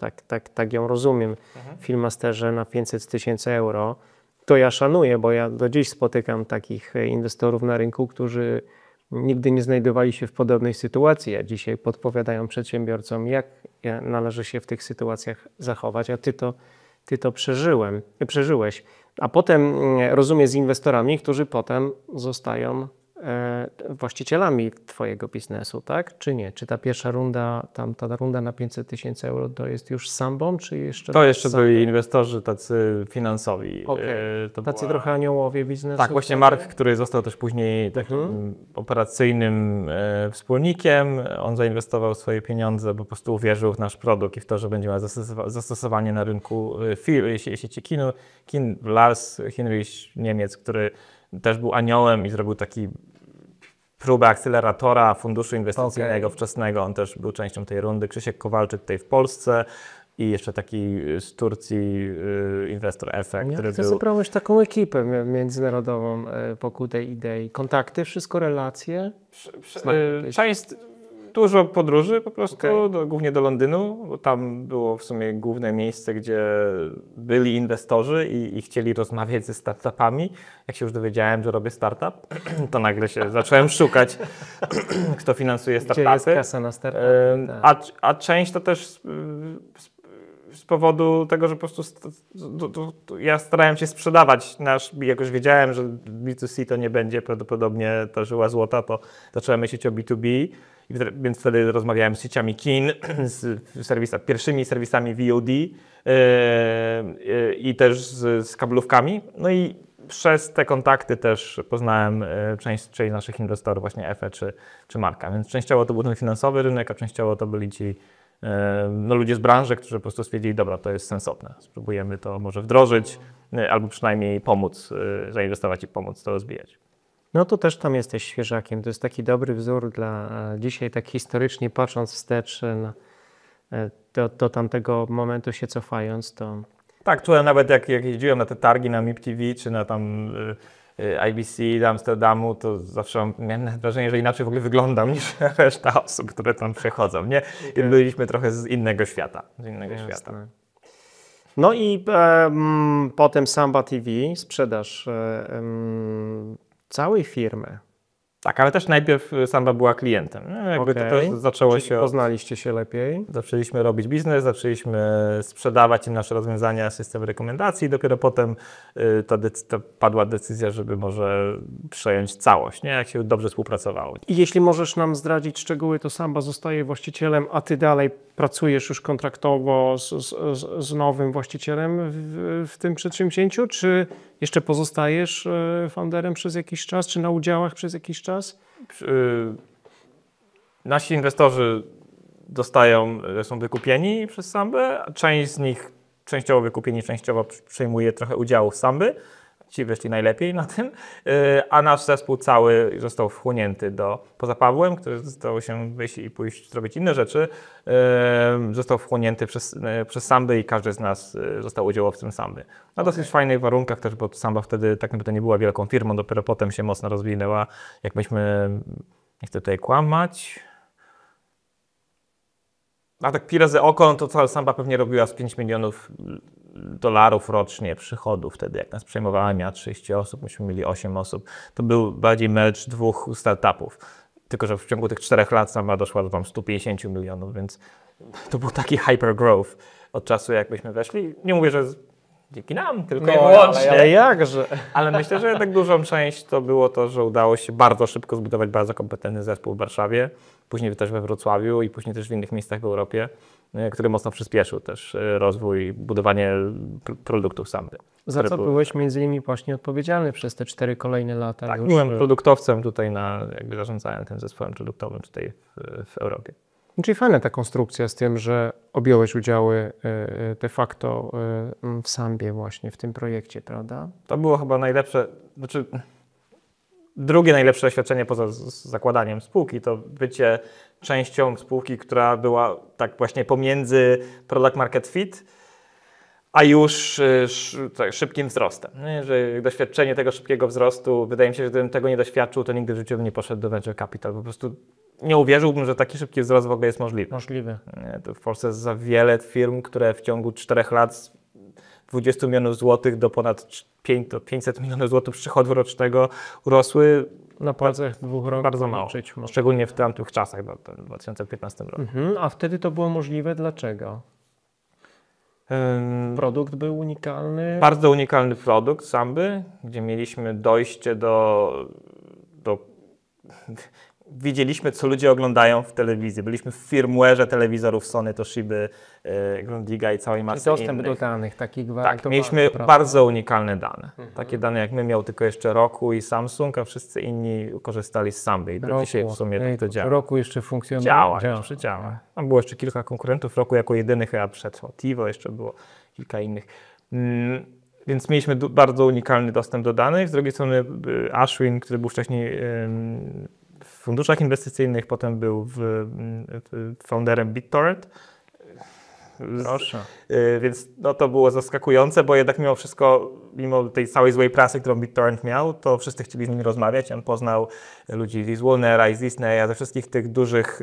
tak ją rozumiem w Filmasterze na 500 000 euro. To ja szanuję, bo ja do dziś spotykam takich inwestorów na rynku, którzy nigdy nie znajdowali się w podobnej sytuacji, a dzisiaj podpowiadają przedsiębiorcom, jak należy się w tych sytuacjach zachować, a ty to przeżyłeś. A potem rozumiem z inwestorami, którzy potem zostają właścicielami twojego biznesu, tak? Czy nie? Czy ta pierwsza runda, ta runda na 500 000 euro to jest już sambon, czy jeszcze? To jeszcze byli inwestorzy tacy finansowi. Okay. Tacy trochę aniołowie biznesu. Tak, właśnie Mark, który został też później takim operacyjnym wspólnikiem. On zainwestował swoje pieniądze, po prostu uwierzył w nasz produkt i w to, że będzie miał zastosowanie na rynku sieci kin. Lars Hinrich, Niemiec, który też był aniołem i zrobił taki próbę akceleratora funduszu inwestycyjnego wczesnego. On też był częścią tej rundy. Krzysiek Kowalczyk tutaj w Polsce i jeszcze taki z Turcji inwestor Efekt, który chcę był... zebrałeś taką ekipę międzynarodową wokół tej idei. Kontakty, wszystko, relacje? Część, dużo podróży po prostu, głównie do Londynu, bo tam było w sumie główne miejsce, gdzie byli inwestorzy i chcieli rozmawiać ze startupami. Jak się już dowiedziałem, że robię startup, to nagle się zacząłem szukać, kto finansuje startupy. Gdzie jest kasa na startup? A część to też z powodu tego, że po prostu ja starałem się sprzedawać jak już wiedziałem, że B2C to nie będzie prawdopodobnie ta żyła złota, to zacząłem myśleć o B2B. Więc wtedy rozmawiałem z sieciami kin, z pierwszymi serwisami VOD i też z kablówkami. No i przez te kontakty też poznałem część naszych inwestorów, właśnie EFE czy Marka. Więc częściowo to był ten finansowy rynek, a częściowo to byli ci ludzie z branży, którzy po prostu stwierdzili, dobra, to jest sensowne. Spróbujemy to może wdrożyć albo przynajmniej pomóc, zainwestować i pomóc to rozwijać. No to też tam jesteś świeżakiem. To jest taki dobry wzór dla dzisiaj, tak historycznie patrząc wstecz do tamtego momentu się cofając, to Tak, czułem nawet jak jeździłem na te targi na MIP TV czy na tam IBC do Amsterdamu, to zawsze miałem wrażenie, że inaczej w ogóle wyglądam niż reszta osób, które tam przechodzą, nie? I byliśmy trochę z innego świata. No i potem Samba TV, sprzedaż całej firmy. Tak, ale też najpierw Samba była klientem. Jakby to też zaczęło się. Poznaliście się lepiej. Zaczęliśmy robić biznes, zaczęliśmy sprzedawać im nasze rozwiązania, system rekomendacji. Dopiero potem padła decyzja, żeby może przejąć całość, nie? Jak się dobrze współpracowało. I jeśli możesz nam zdradzić szczegóły, to Samba zostaje właścicielem, a ty dalej pracujesz już kontraktowo z nowym właścicielem w tym przedsięwzięciu, czy jeszcze pozostajesz founderem przez jakiś czas, czy na udziałach przez jakiś czas? Nasi inwestorzy są wykupieni przez Sambę, a część z nich częściowo wykupieni, częściowo przejmuje trochę udziału w Samby. Ci wyszli najlepiej na tym, a nasz zespół cały został wchłonięty poza Pawłem, który zdało się wyjść i pójść zrobić inne rzeczy, został wchłonięty przez Sambę i każdy z nas został udziałowcem Samby. Na dosyć fajnych warunkach też, bo Samba wtedy tak naprawdę nie była wielką firmą, dopiero potem się mocno rozwinęła. Jak myśmy, nie chcę tutaj kłamać, a tak pi razy oko, to cała Samba pewnie robiła z 5 milionów dolarów rocznie przychodu wtedy, jak nas przejmowała, miała 30 osób, myśmy mieli 8 osób. To był bardziej merge dwóch startupów. Tylko że w ciągu tych 4 lat Samba doszła do tam 150 milionów, więc to był taki hypergrowth od czasu, jak byśmy weszli. Nie mówię, że dzięki nam, tylko i wyłącznie. Ale jakże? Ale myślę, że tak dużą część to było to, że udało się bardzo szybko zbudować bardzo kompetentny zespół w Warszawie, później też we Wrocławiu i później też w innych miejscach w Europie, który mocno przyspieszył też rozwój, budowanie produktów Samby. Za co byłeś między innymi właśnie odpowiedzialny przez te 4 kolejne lata? Tak, byłem produktowcem tutaj, jakby zarządzałem tym zespołem produktowym tutaj w Europie. Czyli fajna ta konstrukcja z tym, że objąłeś udziały de facto w Sambie właśnie, w tym projekcie, prawda? To było chyba najlepsze, znaczy drugie najlepsze doświadczenie poza zakładaniem spółki, to bycie częścią spółki, która była tak właśnie pomiędzy product market fit, a już szybkim wzrostem. Że doświadczenie tego szybkiego wzrostu, wydaje mi się, że gdybym tego nie doświadczył, to nigdy w życiu bym nie poszedł do venture capital. Po prostu nie uwierzyłbym, że taki szybki wzrost w ogóle jest możliwy. To w Polsce jest za wiele firm, które w ciągu 4 lat z 20 milionów złotych do ponad 500 milionów złotych przychodu rocznego urosły na palcach 2 roków. Bardzo mało, szczególnie w tamtych czasach, w 2015 roku. A wtedy to było możliwe, dlaczego? Produkt był unikalny? Bardzo unikalny produkt Samby, gdzie mieliśmy dojście do widzieliśmy, co ludzie oglądają w telewizji. Byliśmy w firmware'ze telewizorów Sony, Toshiby, Grundiga i całej masy dostęp innych. do danych, takich Tak, mieliśmy bardzo unikalne dane. Takie dane jak my miał tylko jeszcze Roku i Samsung, a wszyscy inni korzystali z Samby i do dzisiaj w sumie to działa. Roku jeszcze funkcjonuje? Działa. Tam było jeszcze kilka konkurentów. Roku jako jedyny chyba przetrwał. TiVo, jeszcze było kilka innych. Więc mieliśmy bardzo unikalny dostęp do danych. Z drugiej strony Ashwin, który był wcześniej w funduszach inwestycyjnych, potem był founderem BitTorrent. Proszę. Więc to było zaskakujące, bo jednak mimo wszystko, mimo tej całej złej prasy, którą BitTorrent miał, to wszyscy chcieli z nim rozmawiać. On poznał ludzi z Warnera i z Disneya, ze wszystkich tych dużych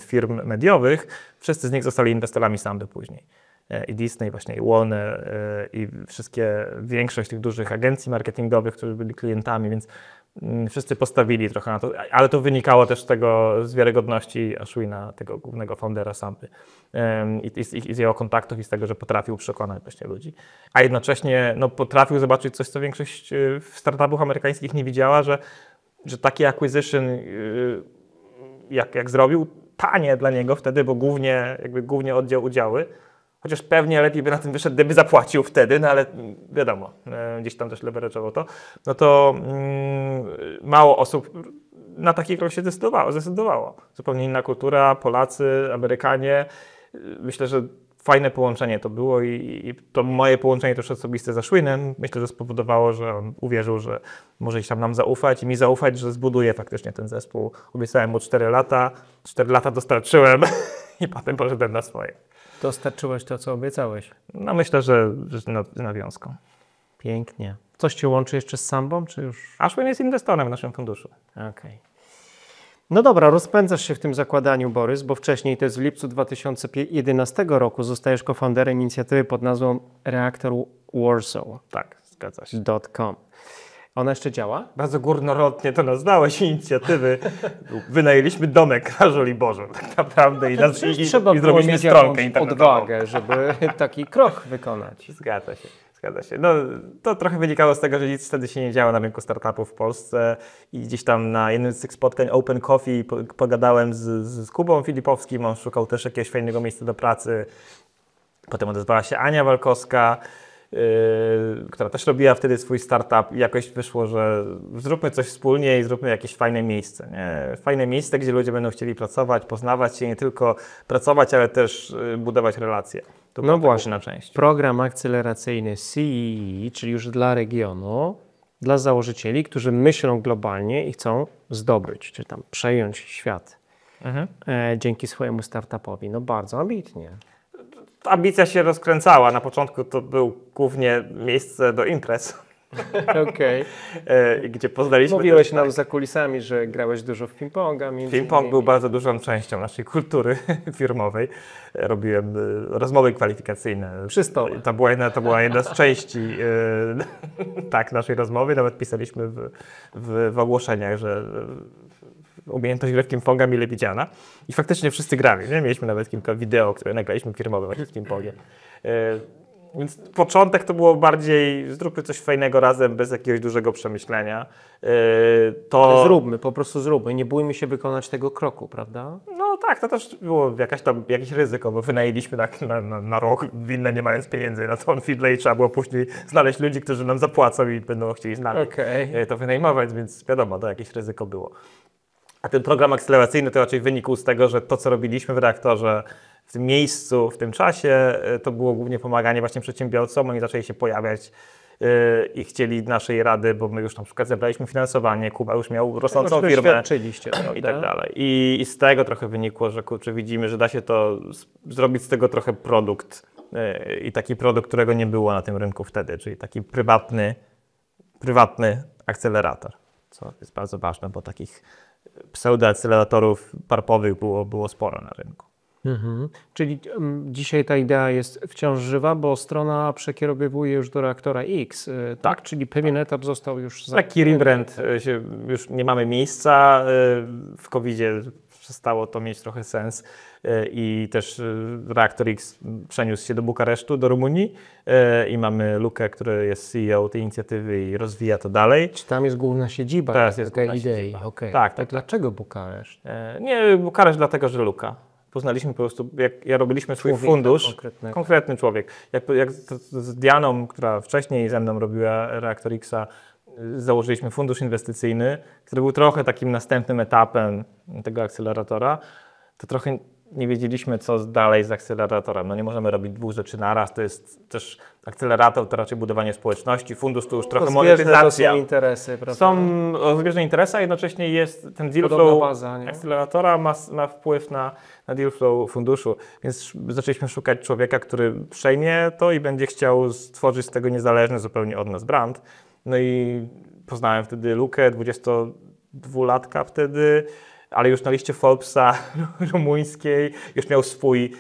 firm mediowych. Wszyscy z nich zostali inwestorami Samby później. I Disney, właśnie i Warner, i większość tych dużych agencji marketingowych, którzy byli klientami, więc wszyscy postawili trochę na to, ale to wynikało też z wiarygodności Ashwina, tego głównego foundera Samby i z jego kontaktów i z tego, że potrafił przekonać właśnie ludzi. A jednocześnie potrafił zobaczyć coś, co większość startupów amerykańskich nie widziała, że taki acquisition, jak zrobił, tanie dla niego wtedy, bo głównie oddział udziały, chociaż pewnie lepiej by na tym wyszedł, gdyby zapłacił wtedy, no ale wiadomo, gdzieś tam też leverage'owo to mało osób na taki krok się zdecydowało. Zupełnie inna kultura, Polacy, Amerykanie. Myślę, że fajne połączenie to było i to moje połączenie też osobiste z Ashwinem, myślę, że spowodowało, że on uwierzył, że może iść tam nam zaufać i mi zaufać, że zbuduje faktycznie ten zespół. Obiecałem mu 4 lata, 4 lata dostarczyłem i potem poszedłem na swoje. Dostarczyłeś to, co obiecałeś. No myślę, że nawiązką. Pięknie. Coś Cię łączy jeszcze z Sambą, czy już? Ashwin jest inwestorem w naszym funduszu. Okej. No dobra, rozpędzasz się w tym zakładaniu, Borys, bo wcześniej, to jest w lipcu 2011 roku, zostajesz cofounderem inicjatywy pod nazwą Reaktor Warsaw. Tak, zgadza się. .com. Ona jeszcze działa? Bardzo górnolotnie to nazwałeś inicjatywy. Wynajęliśmy domek na Żoliborzu tak naprawdę i Trzeba było zrobiliśmy mieć stronkę jakąś internetową. odwagę, żeby taki krok wykonać. Zgadza się. Zgadza się. No, to trochę wynikało z tego, że nic wtedy się nie działo na rynku startupów w Polsce i gdzieś tam na jednym z tych spotkań Open Coffee pogadałem z Kubą Filipowskim, on szukał też jakiegoś fajnego miejsca do pracy. Potem odezwała się Ania Walkowska, która też robiła wtedy swój startup i jakoś wyszło, że zróbmy coś wspólnie i zróbmy jakieś fajne miejsce. Nie? Fajne miejsce, gdzie ludzie będą chcieli pracować, poznawać się, nie tylko pracować, ale też budować relacje. To No właśnie, na część. program akceleracyjny CEE, czyli już dla regionu, dla założycieli, którzy myślą globalnie i chcą zdobyć, czy tam przejąć świat dzięki swojemu startupowi. No bardzo ambitnie. Ambicja się rozkręcała. Na początku to był głównie miejsce do imprez. Okej. Gdzie poznaliśmy... Mówiłeś nam za kulisami, że grałeś dużo w ping-ponga. Ping-pong był bardzo dużą częścią naszej kultury firmowej. Robiłem rozmowy kwalifikacyjne. Przy stole. To była jedna z części tak, naszej rozmowy. Nawet pisaliśmy w ogłoszeniach, że umiejętność gry w ping-ponga mile widziana. I faktycznie wszyscy grali. Nie? Mieliśmy nawet kilka wideo, które nagraliśmy firmowe właśnie z ping-pongiem. Więc początek to było bardziej zróbmy coś fajnego razem, bez jakiegoś dużego przemyślenia. Zróbmy, po prostu zróbmy. Nie bójmy się wykonać tego kroku, prawda? No tak, to też było jakieś ryzyko, bo wynajęliśmy na rok winne nie mając pieniędzy na tą Feedlay i trzeba było później znaleźć ludzi, którzy nam zapłacą i będą chcieli z nami to wynajmować, więc wiadomo, to jakieś ryzyko było. A ten program akceleracyjny to raczej wynikł z tego, że to, co robiliśmy w reaktorze, w tym miejscu, w tym czasie, to było głównie pomaganie właśnie przedsiębiorcom. Oni zaczęli się pojawiać i chcieli naszej rady, bo my już na przykład zebraliśmy finansowanie, Kuba już miał rosnącą firmę Doświadczyliście, i tak dalej. I z tego trochę wynikło, że kurczę, widzimy, że da się to zrobić z tego trochę produkt i taki produkt, którego nie było na tym rynku wtedy, czyli taki prywatny akcelerator, co jest bardzo ważne, bo takich pseudoakceleratorów parpowych było sporo na rynku. Czyli dzisiaj ta idea jest wciąż żywa, bo strona przekierowuje już do reaktora X, tak? Czyli pewien etap został już... Taki rebrand, już nie mamy miejsca, w COVID-zie przestało to mieć trochę sens i też reaktor X przeniósł się do Bukaresztu, do Rumunii i mamy Lukę, który jest CEO tej inicjatywy i rozwija to dalej. Czy tam jest główna siedziba Teraz jest tej główna idei? siedziba. Okay. Tak. Dlaczego Bukareszt? Nie Bukareszt dlatego, że Luka. Poznaliśmy po prostu, jak robiliśmy swój fundusz, konkretny człowiek. Jak z Dianą, która wcześniej ze mną robiła Reaktor X-a, założyliśmy fundusz inwestycyjny, który był trochę takim następnym etapem tego akceleratora, to trochę nie wiedzieliśmy, co dalej z akceleratorem. No nie możemy robić dwóch rzeczy naraz, to jest też akcelerator, to raczej budowanie społeczności, fundusz to już trochę monetyzacja. To są interesy, prawda? Są rozbieżne interesy, a jednocześnie jest ten deal flow akceleratora ma wpływ na deal flow funduszu, więc zaczęliśmy szukać człowieka, który przejmie to i będzie chciał stworzyć z tego niezależny zupełnie od nas brand. No i poznałem wtedy Lukę, 22-latka wtedy, ale już na liście Forbesa rumuńskiej, już miał swój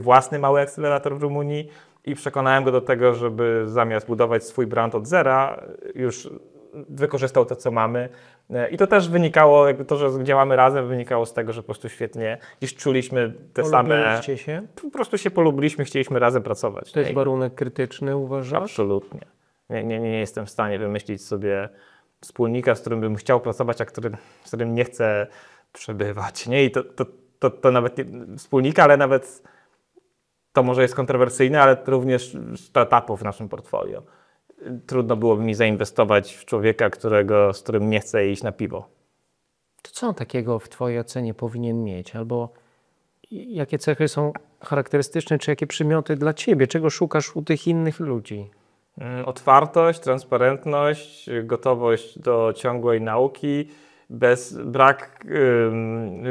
własny mały akcelerator w Rumunii i przekonałem go do tego, żeby zamiast budować swój brand od zera, już wykorzystał to, co mamy. I to też wynikało, jakby to, że działamy razem, wynikało z tego, że po prostu świetnie gdzieś czuliśmy te same... się? Po prostu się polubiliśmy, chcieliśmy razem pracować. To jest warunek krytyczny, uważasz? Absolutnie. Nie jestem w stanie wymyślić sobie wspólnika, z którym bym chciał pracować, a z którym nie chcę przebywać. Nie? I to nawet nie, wspólnika, ale nawet to może jest kontrowersyjne, ale również startupów w naszym portfolio. Trudno byłoby mi zainwestować w człowieka, z którym nie chcę iść na piwo. To co on takiego w twojej ocenie powinien mieć? Albo jakie cechy są charakterystyczne, czy jakie przymioty dla ciebie? Czego szukasz u tych innych ludzi? Otwartość, transparentność, gotowość do ciągłej nauki brak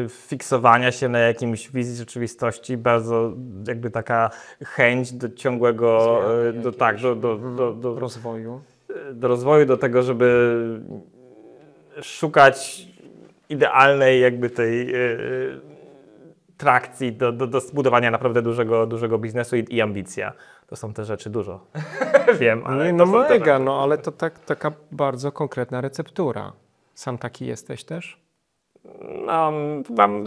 fiksowania się na jakimś wizji rzeczywistości, bardzo jakby taka chęć do ciągłego do rozwoju. Do rozwoju, do tego, żeby szukać idealnej jakby tej trakcji do zbudowania naprawdę dużego biznesu i ambicja. To są te rzeczy dużo. Wiem, ale no mega, no ale to taka bardzo konkretna receptura. Sam taki jesteś też? No,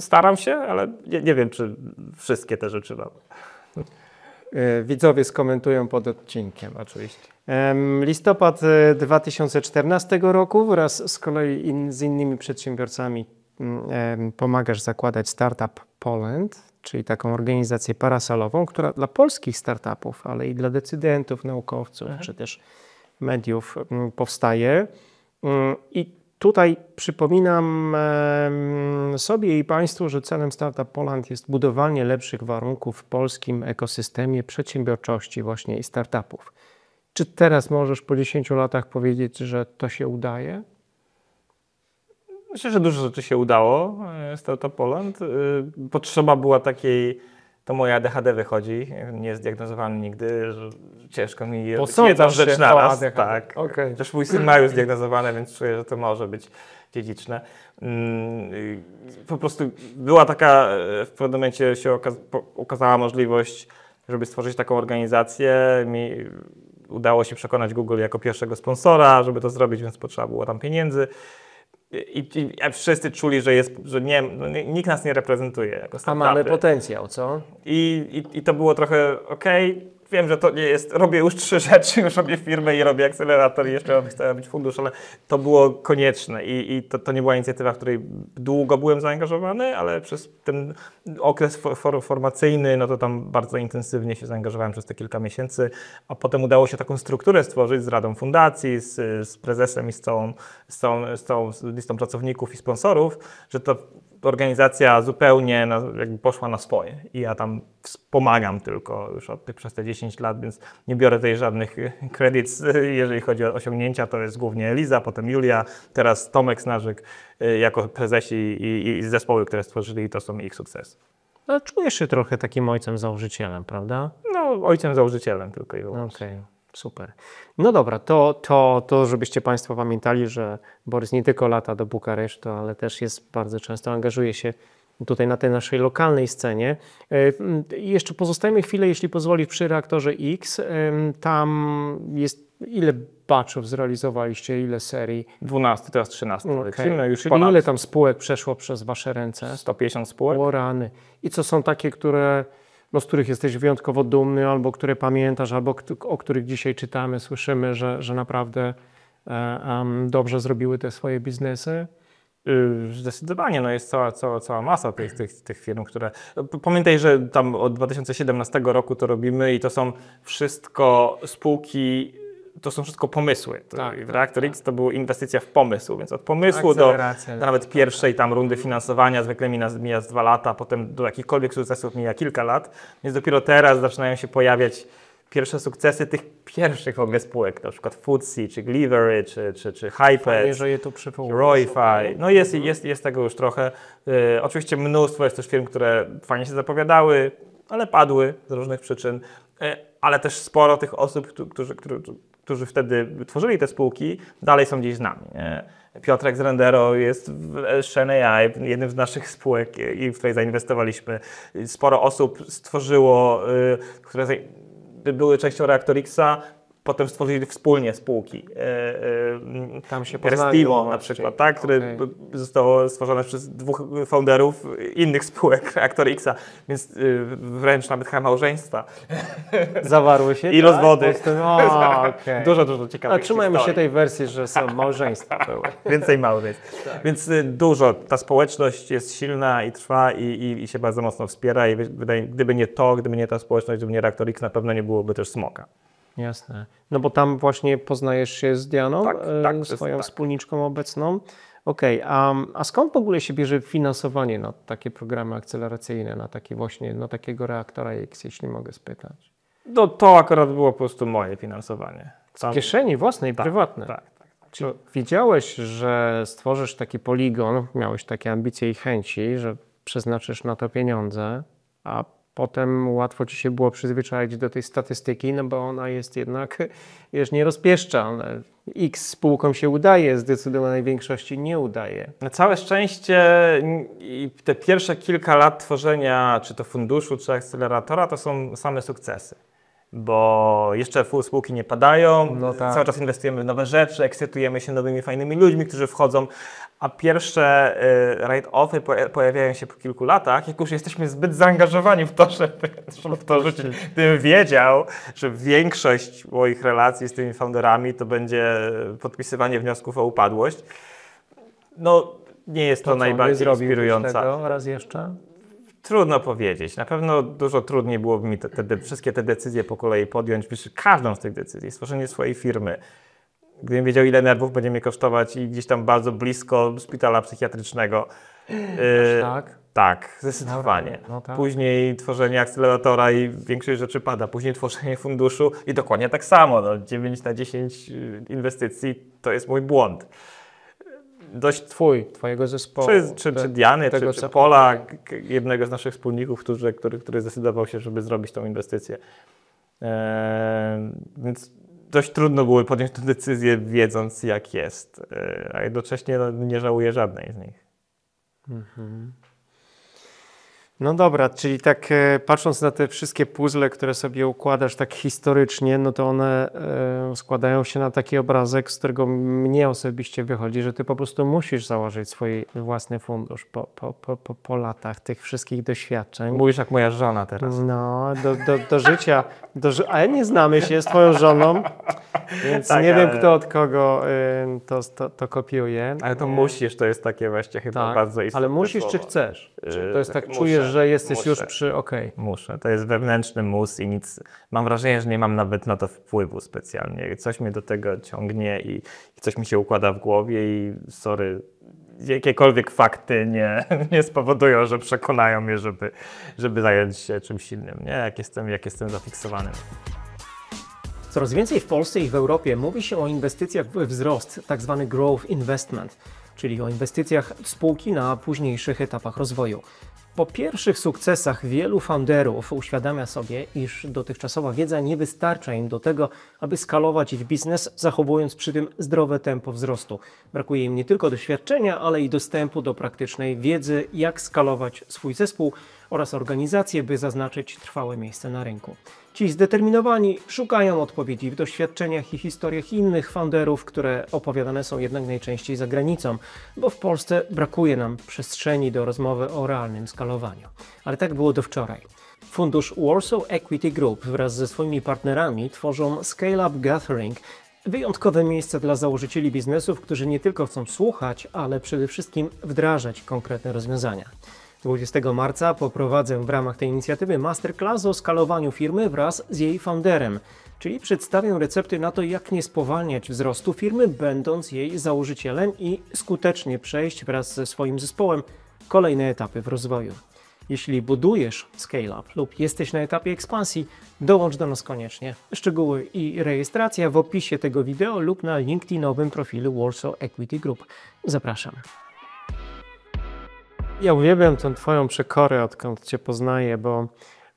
staram się, ale nie wiem, czy wszystkie te rzeczy mam. Widzowie skomentują pod odcinkiem. Oczywiście. Listopad 2014 roku wraz z kolei z innymi przedsiębiorcami pomagasz zakładać Startup Poland, czyli taką organizację parasolową, która dla polskich startupów, ale i dla decydentów, naukowców, czy też mediów powstaje. I tutaj przypominam sobie i Państwu, że celem Startup Poland jest budowanie lepszych warunków w polskim ekosystemie przedsiębiorczości właśnie i startupów. Czy teraz możesz po 10 latach powiedzieć, że to się udaje? Myślę, że dużo rzeczy się udało Startup Poland. Potrzeba była takiej, to moje ADHD wychodzi, nie zdiagnozowany nigdy, że ciężko mi jedną rzecz na raz. Tak. Okay. Też mój syn ma już zdiagnozowane, więc czuję, że to może być dziedziczne. Po prostu była taka, w pewnym momencie się ukazała możliwość, żeby stworzyć taką organizację. Udało się przekonać Google jako pierwszego sponsora, żeby to zrobić, więc potrzeba było tam pieniędzy. I wszyscy czuli, że nikt nas nie reprezentuje jako startupy. A mamy potencjał, co? I to było trochę okej. Wiem, że to nie jest, robię już 3 rzeczy, już robię firmę i robię akcelerator i jeszcze chcę robić fundusz, ale to było konieczne i to nie była inicjatywa, w której długo byłem zaangażowany, ale przez ten okres formacyjny, no to tam bardzo intensywnie się zaangażowałem przez te kilka miesięcy, a potem udało się taką strukturę stworzyć z radą fundacji, z prezesem i z całą listą pracowników i sponsorów, że to organizacja zupełnie jakby poszła na swoje i ja tam wspomagam tylko już przez te 10 lat, więc nie biorę tutaj żadnych credits, jeżeli chodzi o osiągnięcia, to jest głównie Eliza, potem Julia, teraz Tomek Snarzyk jako prezesi i zespoły, które stworzyli, to są ich sukcesy. No, czujesz się trochę takim ojcem założycielem, prawda? No, ojcem założycielem tylko i wyłącznie. Okej. Super. No dobra, to żebyście Państwo pamiętali, że Borys nie tylko lata do Bukaresztu, ale też jest bardzo często, angażuje się tutaj na tej naszej lokalnej scenie. Jeszcze pozostajemy chwilę, jeśli pozwolisz, przy reaktorze X. Tam jest, ile batchów zrealizowaliście, ile serii? 12, teraz 13. Okay. Już czyli ile tam spółek przeszło przez Wasze ręce? 150 spółek. O rany. I co są takie, z których jesteś wyjątkowo dumny, albo które pamiętasz, albo o których dzisiaj czytamy, słyszymy, że naprawdę dobrze zrobiły te swoje biznesy? Zdecydowanie, no jest cała masa tych firm, które... Pamiętaj, że tam od 2017 roku to robimy i to są wszystko spółki, to są wszystko pomysły. W Reaktor X to była inwestycja w pomysł, więc od pomysłu do nawet pierwszej tam rundy finansowania zwykle mija 2 lata, potem do jakichkolwiek sukcesów mija kilka lat, więc dopiero teraz zaczynają się pojawiać pierwsze sukcesy tych pierwszych w ogóle spółek, na przykład FTSE, czy Glivery, czy Hyped, Roify. No jest tego już trochę. Oczywiście mnóstwo jest też firm, które fajnie się zapowiadały, ale padły z różnych przyczyn, ale też sporo tych osób, którzy wtedy tworzyli te spółki, dalej są gdzieś z nami. Piotrek z Rendero jest w Shen AI, jednym z naszych spółek, w której zainwestowaliśmy. Sporo osób stworzyło, które były częścią Reaktor X-a, potem stworzyli wspólnie spółki. Tam się Restimo na przykład, tak, które zostało stworzone przez 2 founderów innych spółek Reaktor X-a, więc wręcz nawet małżeństwa. Zawarły się? I rozwody. Okay. Dużo ciekawych trzymajmy się tej wersji, że są małżeństwa były. Więcej małżeństw. Tak. Więc dużo. Ta społeczność jest silna i trwa i się bardzo mocno wspiera i gdyby nie ta społeczność, gdyby nie Reaktor X, na pewno nie byłoby też Smoka. Jasne. No bo tam właśnie poznajesz się z Dianą, swoją tak. Wspólniczką obecną. Okej, a skąd w ogóle się bierze finansowanie na takie programy akceleracyjne, na takie właśnie, na takiego reaktora X, jeśli mogę spytać? No to akurat było po prostu moje finansowanie. Z kieszeni własnej, prywatnej? Tak. Czy widziałeś, że stworzysz taki poligon, miałeś takie ambicje i chęci, że przeznaczysz na to pieniądze, a potem łatwo ci się było przyzwyczaić do tej statystyki, no bo ona jest jednak, wiesz, nie rozpieszcza. X spółkom się udaje, zdecydowanej większości nie udaje. Na całe szczęście i te pierwsze kilka lat tworzenia czy to funduszu, czy akceleratora to są same sukcesy. Bo jeszcze spółki nie padają, No tak. cały czas inwestujemy w nowe rzeczy, ekscytujemy się nowymi, fajnymi ludźmi, którzy wchodzą, a pierwsze write-offy pojawiają się po kilku latach, jak już jesteśmy zbyt zaangażowani w to, żeby to rzucić. Gdybym wiedział, że większość moich relacji z tymi founderami to będzie podpisywanie wniosków o upadłość, no nie jest to najbardziej inspirująca. Tego raz jeszcze? Trudno powiedzieć. Na pewno dużo trudniej byłoby mi wszystkie te decyzje po kolei podjąć, każdą z tych decyzji, stworzenie swojej firmy. Gdybym wiedział, ile nerwów będzie mnie kosztować i gdzieś tam bardzo blisko szpitala psychiatrycznego. Tak? Tak, zdecydowanie. No tak. Później tworzenie akceleratora i większość rzeczy pada. Później tworzenie funduszu i dokładnie tak samo. No, 9 na 10 inwestycji to jest mój błąd. Dość Twojego zespołu. Czy Diany, czy Pola, jednego z naszych wspólników, który zdecydował się, żeby zrobić tą inwestycję. Więc dość trudno było podjąć tę decyzję, wiedząc jak jest. A jednocześnie nie żałuję żadnej z nich. No dobra, czyli tak patrząc na te wszystkie puzzle, które sobie układasz tak historycznie, no to one składają się na taki obrazek, z którego mnie osobiście wychodzi, że ty po prostu musisz założyć swój własny fundusz po latach tych wszystkich doświadczeń. Mówisz jak moja żona teraz. No, do życia. A nie znamy się z twoją żoną, więc Tak, nie wiem kto od kogo to kopiuje. Ale to musisz, to jest takie właśnie chyba bardzo istotne. Ale musisz słowo. czy chcesz? Czy to jest tak, Muszę, czujesz, że jesteś muszę. już przy Muszę. To jest wewnętrzny mus i nic. Mam wrażenie, że nie mam nawet na to wpływu specjalnie. Coś mnie do tego ciągnie i coś mi się układa w głowie i sorry, jakiekolwiek fakty nie spowodują, że przekonają mnie, żeby zająć się czymś innym. Nie? Jak jestem zafiksowany. Coraz więcej w Polsce i w Europie mówi się o inwestycjach w wzrost, tak zwany growth investment, czyli o inwestycjach w spółki na późniejszych etapach rozwoju. Po pierwszych sukcesach wielu founderów uświadamia sobie, iż dotychczasowa wiedza nie wystarcza im do tego, aby skalować ich biznes, zachowując przy tym zdrowe tempo wzrostu. Brakuje im nie tylko doświadczenia, ale i dostępu do praktycznej wiedzy, jak skalować swój zespół oraz organizację, by zaznaczyć trwałe miejsce na rynku. Ci zdeterminowani szukają odpowiedzi w doświadczeniach i historiach innych founderów, które opowiadane są jednak najczęściej za granicą, bo w Polsce brakuje nam przestrzeni do rozmowy o realnym skalowaniu. Ale tak było do wczoraj. Fundusz Warsaw Equity Group wraz ze swoimi partnerami tworzą Scale Up Gathering, wyjątkowe miejsce dla założycieli biznesów, którzy nie tylko chcą słuchać, ale przede wszystkim wdrażać konkretne rozwiązania. 20 marca poprowadzę w ramach tej inicjatywy masterclass o skalowaniu firmy wraz z jej founderem, czyli przedstawię recepty na to, jak nie spowalniać wzrostu firmy, będąc jej założycielem i skutecznie przejść wraz ze swoim zespołem kolejne etapy w rozwoju. Jeśli budujesz scale-up lub jesteś na etapie ekspansji, dołącz do nas koniecznie. Szczegóły i rejestracja w opisie tego wideo lub na LinkedInowym profilu Warsaw Equity Group. Zapraszam. Ja uwielbiam tę twoją przekorę, odkąd cię poznaję,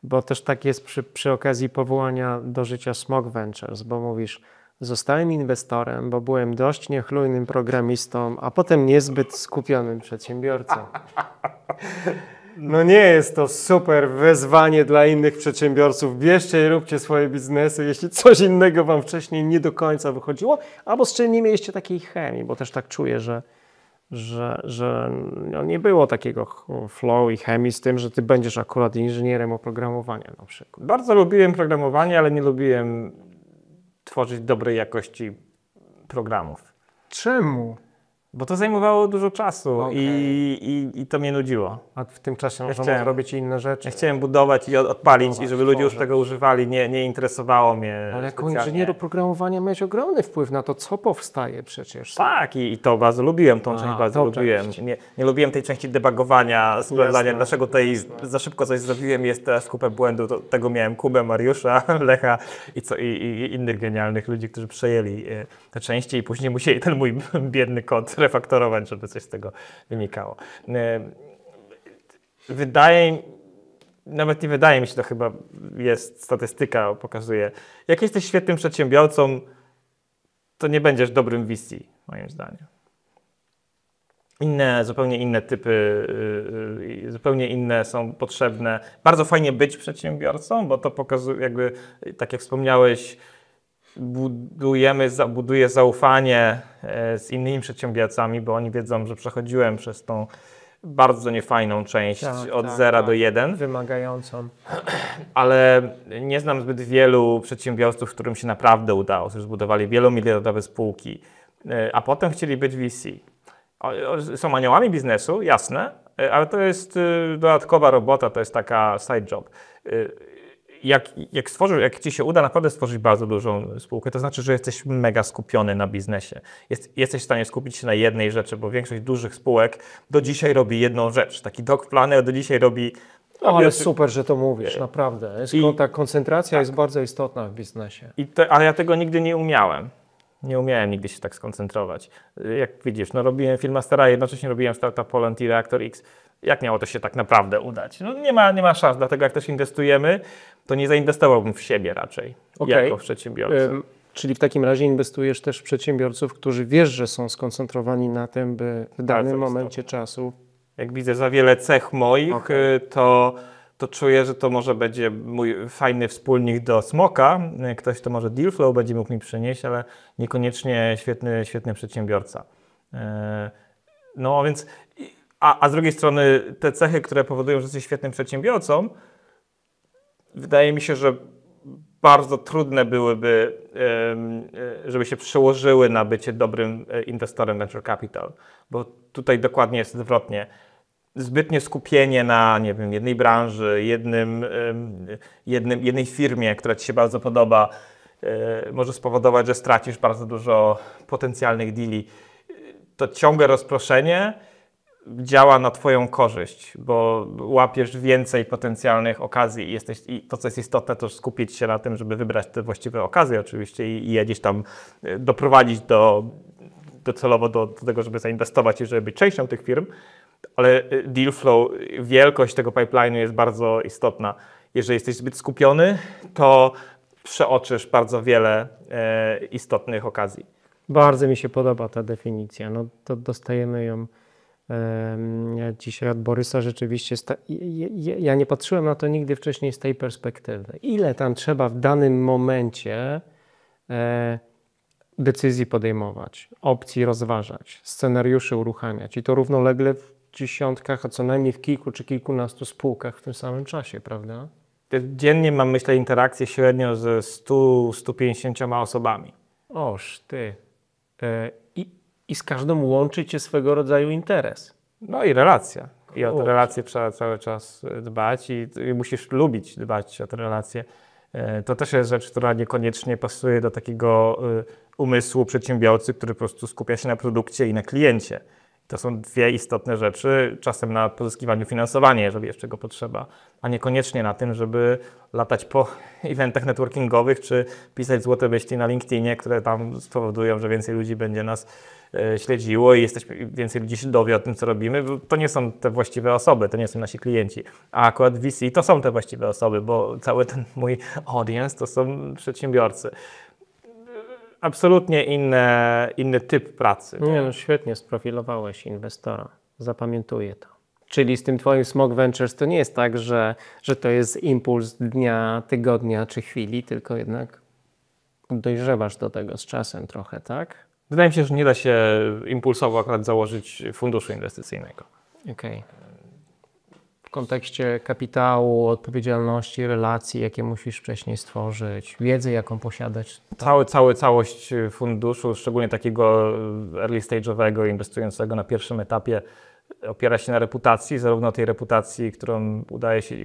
bo też tak jest przy okazji powołania do życia Smog Ventures, bo mówisz, zostałem inwestorem, bo byłem dość niechlujnym programistą, a potem niezbyt skupionym przedsiębiorcą. No nie jest to super wyzwanie dla innych przedsiębiorców. Bierzcie i róbcie swoje biznesy, jeśli coś innego wam wcześniej nie do końca wychodziło, albo z czym nie mieliście takiej chemii, bo też tak czuję, że no nie było takiego flow i chemii z tym, że ty będziesz akurat inżynierem oprogramowania na przykład. Bardzo lubiłem programowanie, ale nie lubiłem tworzyć dobrej jakości programów. Czemu? Bo to zajmowało dużo czasu Okej. i to mnie nudziło. A w tym czasie można chciałem- robić inne rzeczy. Ja chciałem budować i odpalić i żeby ludzie już tworzyć. tego używali, nie interesowało mnie Ale jako specjalnie. inżynier oprogramowania miałeś ogromny wpływ na to, co powstaje przecież. Tak, i to bardzo lubiłem, tą część bardzo tą lubiłem. część. Nie lubiłem tej części debugowania, sprawdzania, Jasne, dlaczego tutaj za szybko coś zrobiłem, jest teraz kupę błędów. Tego miałem Kubę, Mariusza, Lecha i innych genialnych ludzi, którzy przejęli te części i później musieli ten mój biedny kod refaktorować, żeby coś z tego wynikało. Nawet nie wydaje mi się, to chyba jest statystyka, pokazuje. Jak jesteś świetnym przedsiębiorcą, to nie będziesz dobrym VC, moim zdaniem. Zupełnie inne typy, zupełnie inne są potrzebne. Bardzo fajnie być przedsiębiorcą, bo to pokazuje, jakby, tak jak wspomniałeś, buduje zaufanie z innymi przedsiębiorcami, bo oni wiedzą, że przechodziłem przez tą bardzo niefajną część od 0 do 1. Wymagającą. Ale nie znam zbyt wielu przedsiębiorców, którym się naprawdę udało, którzy zbudowali wielomiliardowe spółki, a potem chcieli być VC. Są aniołami biznesu, jasne, ale to jest dodatkowa robota, to jest taka side job. Jak ci się uda naprawdę stworzyć bardzo dużą spółkę, to znaczy, że jesteś mega skupiony na biznesie. Jesteś w stanie skupić się na jednej rzeczy, bo większość dużych spółek do dzisiaj robi jedną rzecz. Taki dog planner do dzisiaj robi... Ale super, że to mówisz, naprawdę. Ta koncentracja jest bardzo istotna w biznesie. Ale ja tego nigdy nie umiałem. Nie umiałem nigdy się tak skoncentrować. Jak widzisz, robiłem Filmastera, jednocześnie robiłem Startup Poland i Reaktor X. Jak miało to się tak naprawdę udać? Nie ma szans, dlatego jak też inwestujemy, to nie zainwestowałbym w siebie raczej, jako w przedsiębiorcę. Czyli w takim razie inwestujesz też w przedsiębiorców, którzy wiesz, że są skoncentrowani na tym, by w danym momencie czasu... Jak widzę za wiele cech moich, to czuję, że to może będzie mój fajny wspólnik do smoka. Ktoś, kto może deal flow będzie mógł mi przynieść, ale niekoniecznie świetny przedsiębiorca. No więc... A z drugiej strony te cechy, które powodują, że jesteś świetnym przedsiębiorcą, wydaje mi się, że bardzo trudne byłyby, żeby się przełożyły na bycie dobrym inwestorem venture capital, bo tutaj dokładnie jest odwrotnie. Zbytnie skupienie na, nie wiem, jednej branży, jednej firmie, która ci się bardzo podoba, może spowodować, że stracisz bardzo dużo potencjalnych deali. To ciągłe rozproszenie działa na twoją korzyść, bo łapiesz więcej potencjalnych okazji i to, co jest istotne, to skupić się na tym, żeby wybrać te właściwe okazje oczywiście i je gdzieś tam doprowadzić docelowo do tego, żeby zainwestować i żeby być częścią tych firm, ale deal flow, wielkość tego pipeline'u jest bardzo istotna. Jeżeli jesteś zbyt skupiony, to przeoczysz bardzo wiele istotnych okazji. Bardzo mi się podoba ta definicja. To dostajemy ją dzisiaj od Borysa. Rzeczywiście ja nie patrzyłem na to nigdy wcześniej z tej perspektywy. Ile tam trzeba w danym momencie decyzji podejmować, opcji rozważać, scenariuszy uruchamiać i to równolegle w dziesiątkach, a co najmniej w kilku czy kilkunastu spółkach w tym samym czasie, prawda? Dziennie mam, myślę, interakcję średnio ze 100-150 osobami. Oż ty. I z każdą łączy cię swego rodzaju interes. No i relacja. I o te relacje trzeba cały czas dbać i musisz lubić dbać o te relacje. To też jest rzecz, która niekoniecznie pasuje do takiego umysłu przedsiębiorcy, który po prostu skupia się na produkcie i na kliencie. To są dwie istotne rzeczy, czasem na pozyskiwaniu finansowania, jeżeli jeszcze go potrzeba, a niekoniecznie na tym, żeby latać po eventach networkingowych, czy pisać złote myśli na LinkedInie, które tam spowodują, że więcej ludzi będzie nas śledziło i więcej ludzi się dowie o tym, co robimy, bo to nie są te właściwe osoby, to nie są nasi klienci. A akurat VC to są te właściwe osoby, bo cały ten mój audience to są przedsiębiorcy. Absolutnie inny typ pracy. Nie, świetnie sprofilowałeś inwestora. Zapamiętuję to. Czyli z tym twoim Smog Ventures to nie jest tak, że to jest impuls dnia, tygodnia czy chwili, tylko jednak dojrzewasz do tego z czasem trochę, tak? Wydaje mi się, że nie da się impulsowo akurat założyć funduszu inwestycyjnego. Okej. w kontekście kapitału, odpowiedzialności, relacji, jakie musisz wcześniej stworzyć, wiedzy, jaką posiadać? Całość funduszu, szczególnie takiego early stage'owego, inwestującego na pierwszym etapie, opiera się na reputacji, zarówno tej reputacji, którą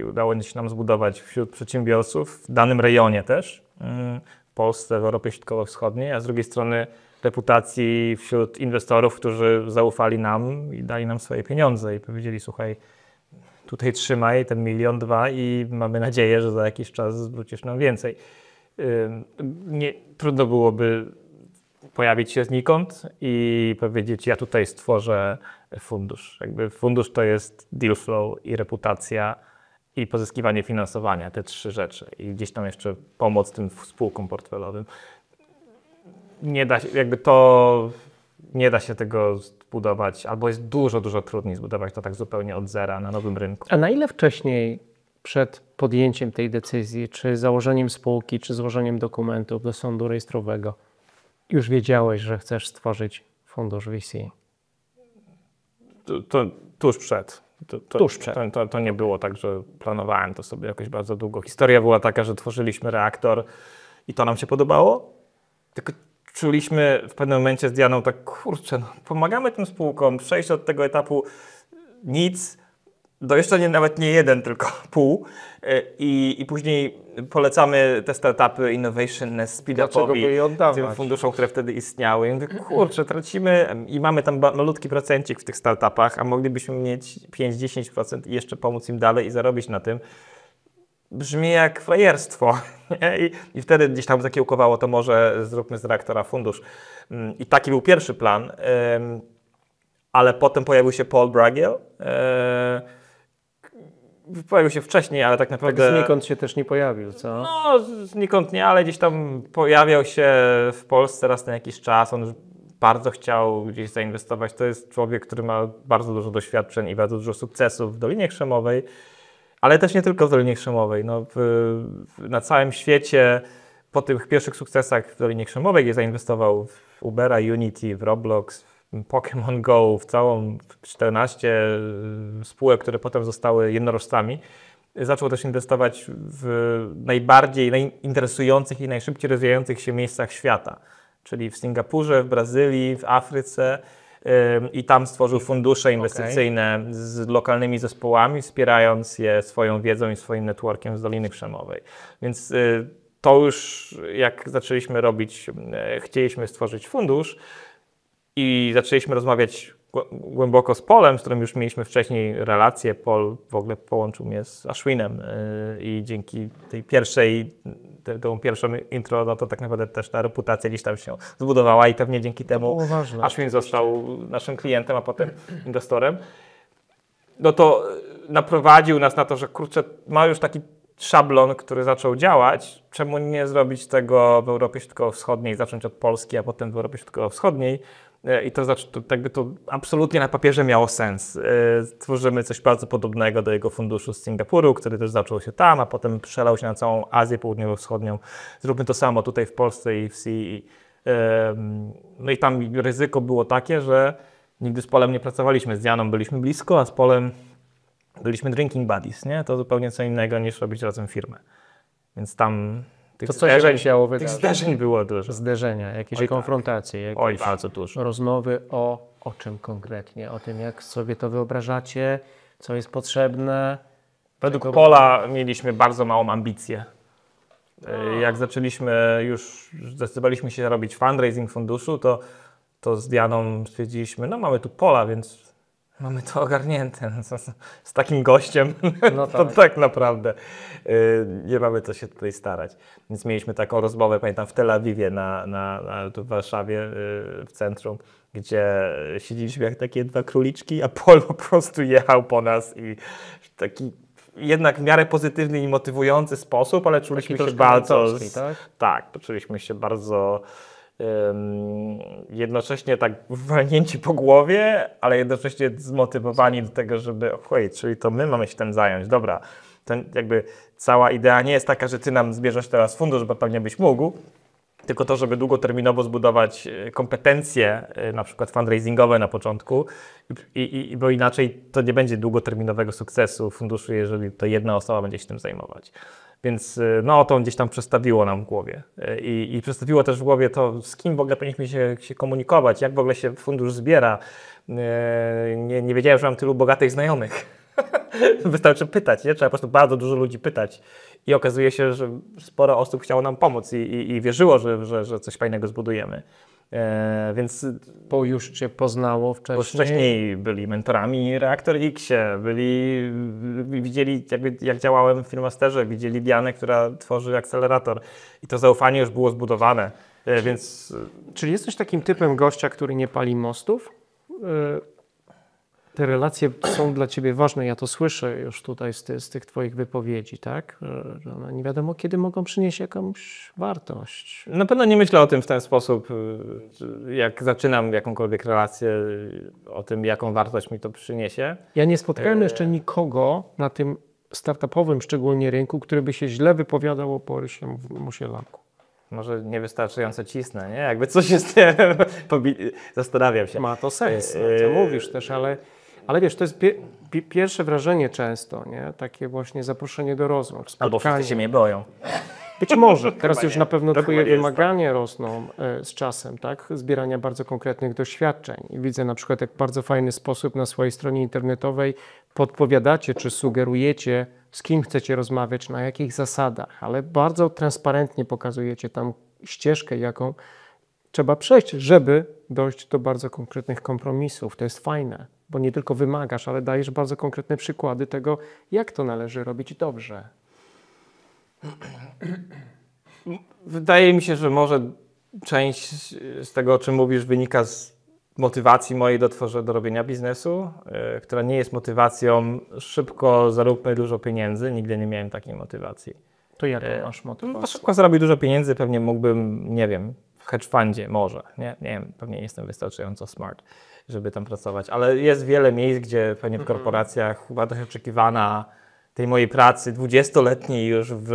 udało się nam zbudować wśród przedsiębiorców, w danym rejonie też, w Polsce, w Europie Środkowo-Wschodniej, a z drugiej strony reputacji wśród inwestorów, którzy zaufali nam i dali nam swoje pieniądze i powiedzieli, słuchaj, tutaj trzymaj ten 1 milion, 2 i mamy nadzieję, że za jakiś czas zwrócisz nam więcej. Trudno byłoby pojawić się znikąd i powiedzieć, ja tutaj stworzę fundusz. Jakby fundusz to jest deal flow i reputacja i pozyskiwanie finansowania, te 3 rzeczy. I gdzieś tam jeszcze pomoc tym spółkom portfelowym. Nie da się tego zbudować, albo jest dużo trudniej zbudować to tak zupełnie od zera na nowym rynku. A na ile wcześniej, przed podjęciem tej decyzji, czy założeniem spółki, czy złożeniem dokumentów do sądu rejestrowego, już wiedziałeś, że chcesz stworzyć fundusz VC? Tuż przed. Tuż przed. To nie było tak, że planowałem to sobie jakoś bardzo długo. Historia była taka, że tworzyliśmy reaktor i to nam się podobało, tylko czuliśmy w pewnym momencie z Dianą tak, kurczę, pomagamy tym spółkom przejść od tego etapu nic do jeszcze nawet nie 1, tylko pół i później polecamy te startupy Innovation Speed-upowi, tym funduszom, które wtedy istniały. I mówię, kurczę, tracimy i mamy tam malutki procencik w tych startupach, a moglibyśmy mieć 5-10% i jeszcze pomóc im dalej i zarobić na tym. Brzmi jak frajerstwo. I wtedy gdzieś tam zakiełkowało, to może zróbmy z reaktora fundusz. I taki był pierwszy plan. Ale potem pojawił się Paul Bragiel. Pojawił się wcześniej, ale tak naprawdę... Tak znikąd się też nie pojawił, co? No, znikąd nie, ale gdzieś tam pojawiał się w Polsce raz na jakiś czas. On bardzo chciał gdzieś zainwestować. To jest człowiek, który ma bardzo dużo doświadczeń i bardzo dużo sukcesów w Dolinie Krzemowej. Ale też nie tylko w Dolinie Krzemowej. No, na całym świecie po tych pierwszych sukcesach w Dolinie Krzemowej, gdzie zainwestował w Ubera, Unity, w Roblox, w Pokémon Go, w całą 14 spółek, które potem zostały jednorożcami, zaczął też inwestować w najbardziej interesujących i najszybciej rozwijających się miejscach świata. Czyli w Singapurze, w Brazylii, w Afryce. I tam stworzył fundusze inwestycyjne z lokalnymi zespołami, wspierając je swoją wiedzą i swoim networkiem z Doliny Krzemowej. Więc to już jak zaczęliśmy robić, chcieliśmy stworzyć fundusz i zaczęliśmy rozmawiać głęboko z Polem, z którym już mieliśmy wcześniej relacje. Pol w ogóle połączył mnie z Ashwinem i dzięki tej tą pierwszą intro, no to tak naprawdę też ta reputacja gdzieś tam się zbudowała i pewnie dzięki temu Ashwin został naszym klientem, a potem inwestorem. No to naprowadził nas na to, że kurczę, ma już taki szablon, który zaczął działać. Czemu nie zrobić tego w Europie Środkowo-Wschodniej, zacząć od Polski, a potem w Europie Środkowo-Wschodniej? I to absolutnie na papierze miało sens. Tworzymy coś bardzo podobnego do jego funduszu z Singapuru, który też zaczął się tam, a potem przelał się na całą Azję Południowo-Wschodnią. Zróbmy to samo tutaj w Polsce i w CE. No i tam ryzyko było takie, że nigdy z Polem nie pracowaliśmy. Z Dianą byliśmy blisko, a z Polem byliśmy drinking buddies, nie? To zupełnie co innego niż robić razem firmę. Więc tam tych zderzeń było dużo. Zderzenia, jakieś konfrontacje, jakieś bardzo dużo. Rozmowy o czym konkretnie? O tym, jak sobie to wyobrażacie, co jest potrzebne? Według Pola mieliśmy bardzo małą ambicję. Jak zdecydowaliśmy się robić fundraising funduszu, to z Dianą stwierdziliśmy, no mamy tu Pola, więc mamy to ogarnięte. Z takim gościem no to tak naprawdę nie mamy co się tutaj starać. Więc mieliśmy taką rozmowę, pamiętam, w Tel Awiwie, tu w Warszawie, w centrum, gdzie siedzieliśmy jak takie 2 króliczki, a Paul po prostu jechał po nas i w taki jednak w miarę pozytywny i motywujący sposób, ale czuliśmy się bardzo... Tak, czuliśmy się bardzo... jednocześnie tak walnięci po głowie, ale jednocześnie zmotywowani do tego, żeby czyli to my mamy się tym zająć. Dobra, to jakby cała idea nie jest taka, że ty nam zbierzesz teraz fundusz, bo pewnie byś mógł, tylko to, żeby długoterminowo zbudować kompetencje, na przykład fundraisingowe na początku, bo inaczej to nie będzie długoterminowego sukcesu funduszu, jeżeli to jedna osoba będzie się tym zajmować. Więc no to gdzieś tam przestawiło nam w głowie i przestawiło też w głowie to, z kim w ogóle powinniśmy się komunikować, jak w ogóle się fundusz zbiera. Nie wiedziałem, że mam tylu bogatych znajomych. Wystarczy pytać, nie? Trzeba po prostu bardzo dużo ludzi pytać. I okazuje się, że sporo osób chciało nam pomóc i wierzyło, że coś fajnego zbudujemy. Więc Bo już Cię poznało wcześniej. bo wcześniej byli mentorami Reaktor X-ie, widzieli jak działałem w Filmmasterze, widzieli Dianę, która tworzy akcelerator i to zaufanie już było zbudowane, więc... Czyli jesteś takim typem gościa, który nie pali mostów? Te relacje są dla Ciebie ważne, ja to słyszę już tutaj z tych Twoich wypowiedzi, tak? Że one nie wiadomo kiedy mogą przynieść jakąś wartość. Na pewno nie myślę o tym w ten sposób, jak zaczynam jakąkolwiek relację, o tym, jaką wartość mi to przyniesie. Ja nie spotkałem jeszcze nikogo na tym startupowym szczególnie rynku, który by się źle wypowiadał o Borysie Musielaku. Może niewystarczająco cisnę, nie? Jakby coś jest... Zastanawiam się. Ma to sens, co mówisz też, ale wiesz, to jest pierwsze wrażenie często, nie? Takie właśnie zaproszenie do rozmów, Albo spotkanie. wszyscy się mnie boją. Być może. Teraz już nie. na pewno Dokładnie Twoje jest wymagania rosną z czasem, tak? Zbierania bardzo konkretnych doświadczeń. I widzę na przykład, jak w bardzo fajny sposób na swojej stronie internetowej podpowiadacie, czy sugerujecie, z kim chcecie rozmawiać, na jakich zasadach, ale bardzo transparentnie pokazujecie tam ścieżkę, jaką trzeba przejść, żeby dojść do bardzo konkretnych kompromisów. To jest fajne, bo nie tylko wymagasz, ale dajesz bardzo konkretne przykłady tego, jak to należy robić dobrze. Wydaje mi się, że może część z tego, o czym mówisz, wynika z motywacji mojej do robienia biznesu, która nie jest motywacją szybko zaróbmy dużo pieniędzy. Nigdy nie miałem takiej motywacji. To jak masz Bo motywację? szybko zarobić dużo pieniędzy, pewnie mógłbym, nie wiem, w hedge fundzie może. Nie wiem, pewnie nie jestem wystarczająco smart, żeby tam pracować, ale jest wiele miejsc, gdzie pewnie w korporacjach wartość oczekiwana tej mojej pracy 20-letniej już w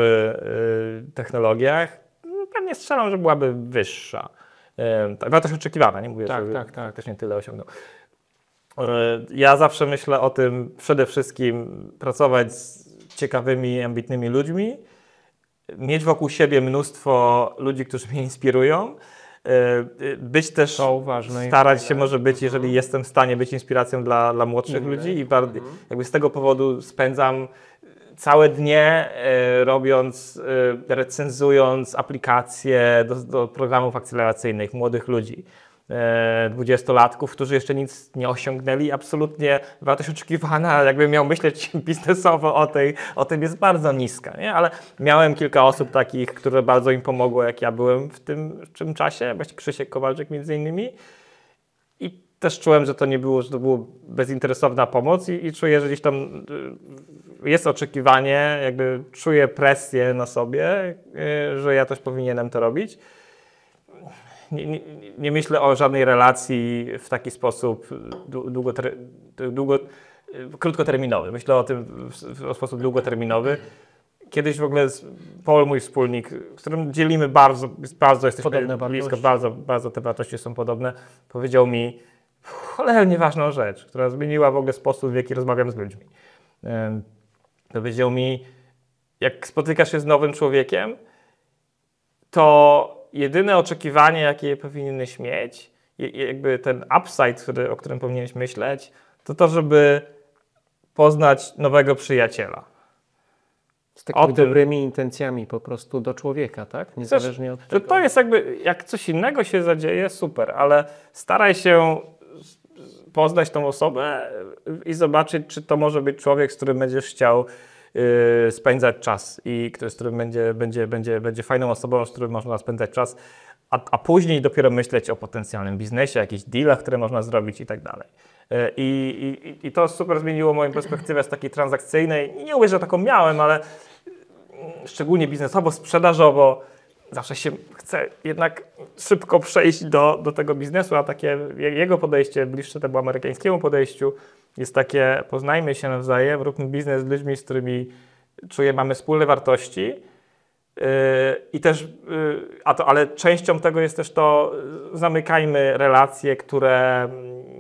technologiach, pewnie strzelam, że byłaby wyższa. Wartość oczekiwana, nie mówię, że też nie tyle osiągnął. Ja zawsze myślę o tym przede wszystkim pracować z ciekawymi, ambitnymi ludźmi, mieć wokół siebie mnóstwo ludzi, którzy mnie inspirują, być też, starać się może być, jeżeli jestem w stanie być inspiracją dla młodszych ludzi i jakby z tego powodu spędzam całe dnie robiąc, recenzując aplikacje do programów akceleracyjnych młodych ludzi. 20-latków, którzy jeszcze nic nie osiągnęli, absolutnie wartość oczekiwana, ale jakbym miał myśleć biznesowo o tym jest bardzo niska, nie? Ale miałem kilka osób takich, które bardzo im pomogło, jak ja byłem w tym czasie, właśnie Krzysiek Kowalczyk między innymi i też czułem, że to było bezinteresowna pomoc i czuję, że gdzieś tam jest oczekiwanie, jakby czuję presję na sobie, że ja też powinienem to robić. Nie myślę o żadnej relacji w taki sposób krótkoterminowy. Myślę o tym w sposób długoterminowy. Kiedyś w ogóle Paul, mój wspólnik, z którym dzielimy bardzo jesteśmy podobne blisko, wartości. bardzo te wartości są podobne, powiedział mi cholernie ważną rzecz, która zmieniła w ogóle sposób, w jaki rozmawiam z ludźmi. Powiedział mi, jak spotykasz się z nowym człowiekiem, to jedyne oczekiwanie, jakie powinieneś mieć, jakby ten upside, o którym powinieneś myśleć, to żeby poznać nowego przyjaciela. Z takimi dobrymi intencjami po prostu do człowieka, tak? Niezależnie od tego. To jest jakby, jak coś innego się zadzieje, super, ale staraj się poznać tą osobę i zobaczyć, czy to może być człowiek, z którym będziesz chciał spędzać czas i z którym będzie fajną osobą, z którym można spędzać czas, a później dopiero myśleć o potencjalnym biznesie, jakichś dealach, które można zrobić i tak dalej. I to super zmieniło moją perspektywę z takiej transakcyjnej. Nie mówię, że taką miałem, ale szczególnie biznesowo, sprzedażowo zawsze się chce jednak szybko przejść do tego biznesu, a takie jego podejście, bliższe temu amerykańskiemu podejściu, jest takie: poznajmy się nawzajem, róbmy biznes z ludźmi, z którymi czuję, mamy wspólne wartości I też, ale częścią tego jest też to, zamykajmy relacje, które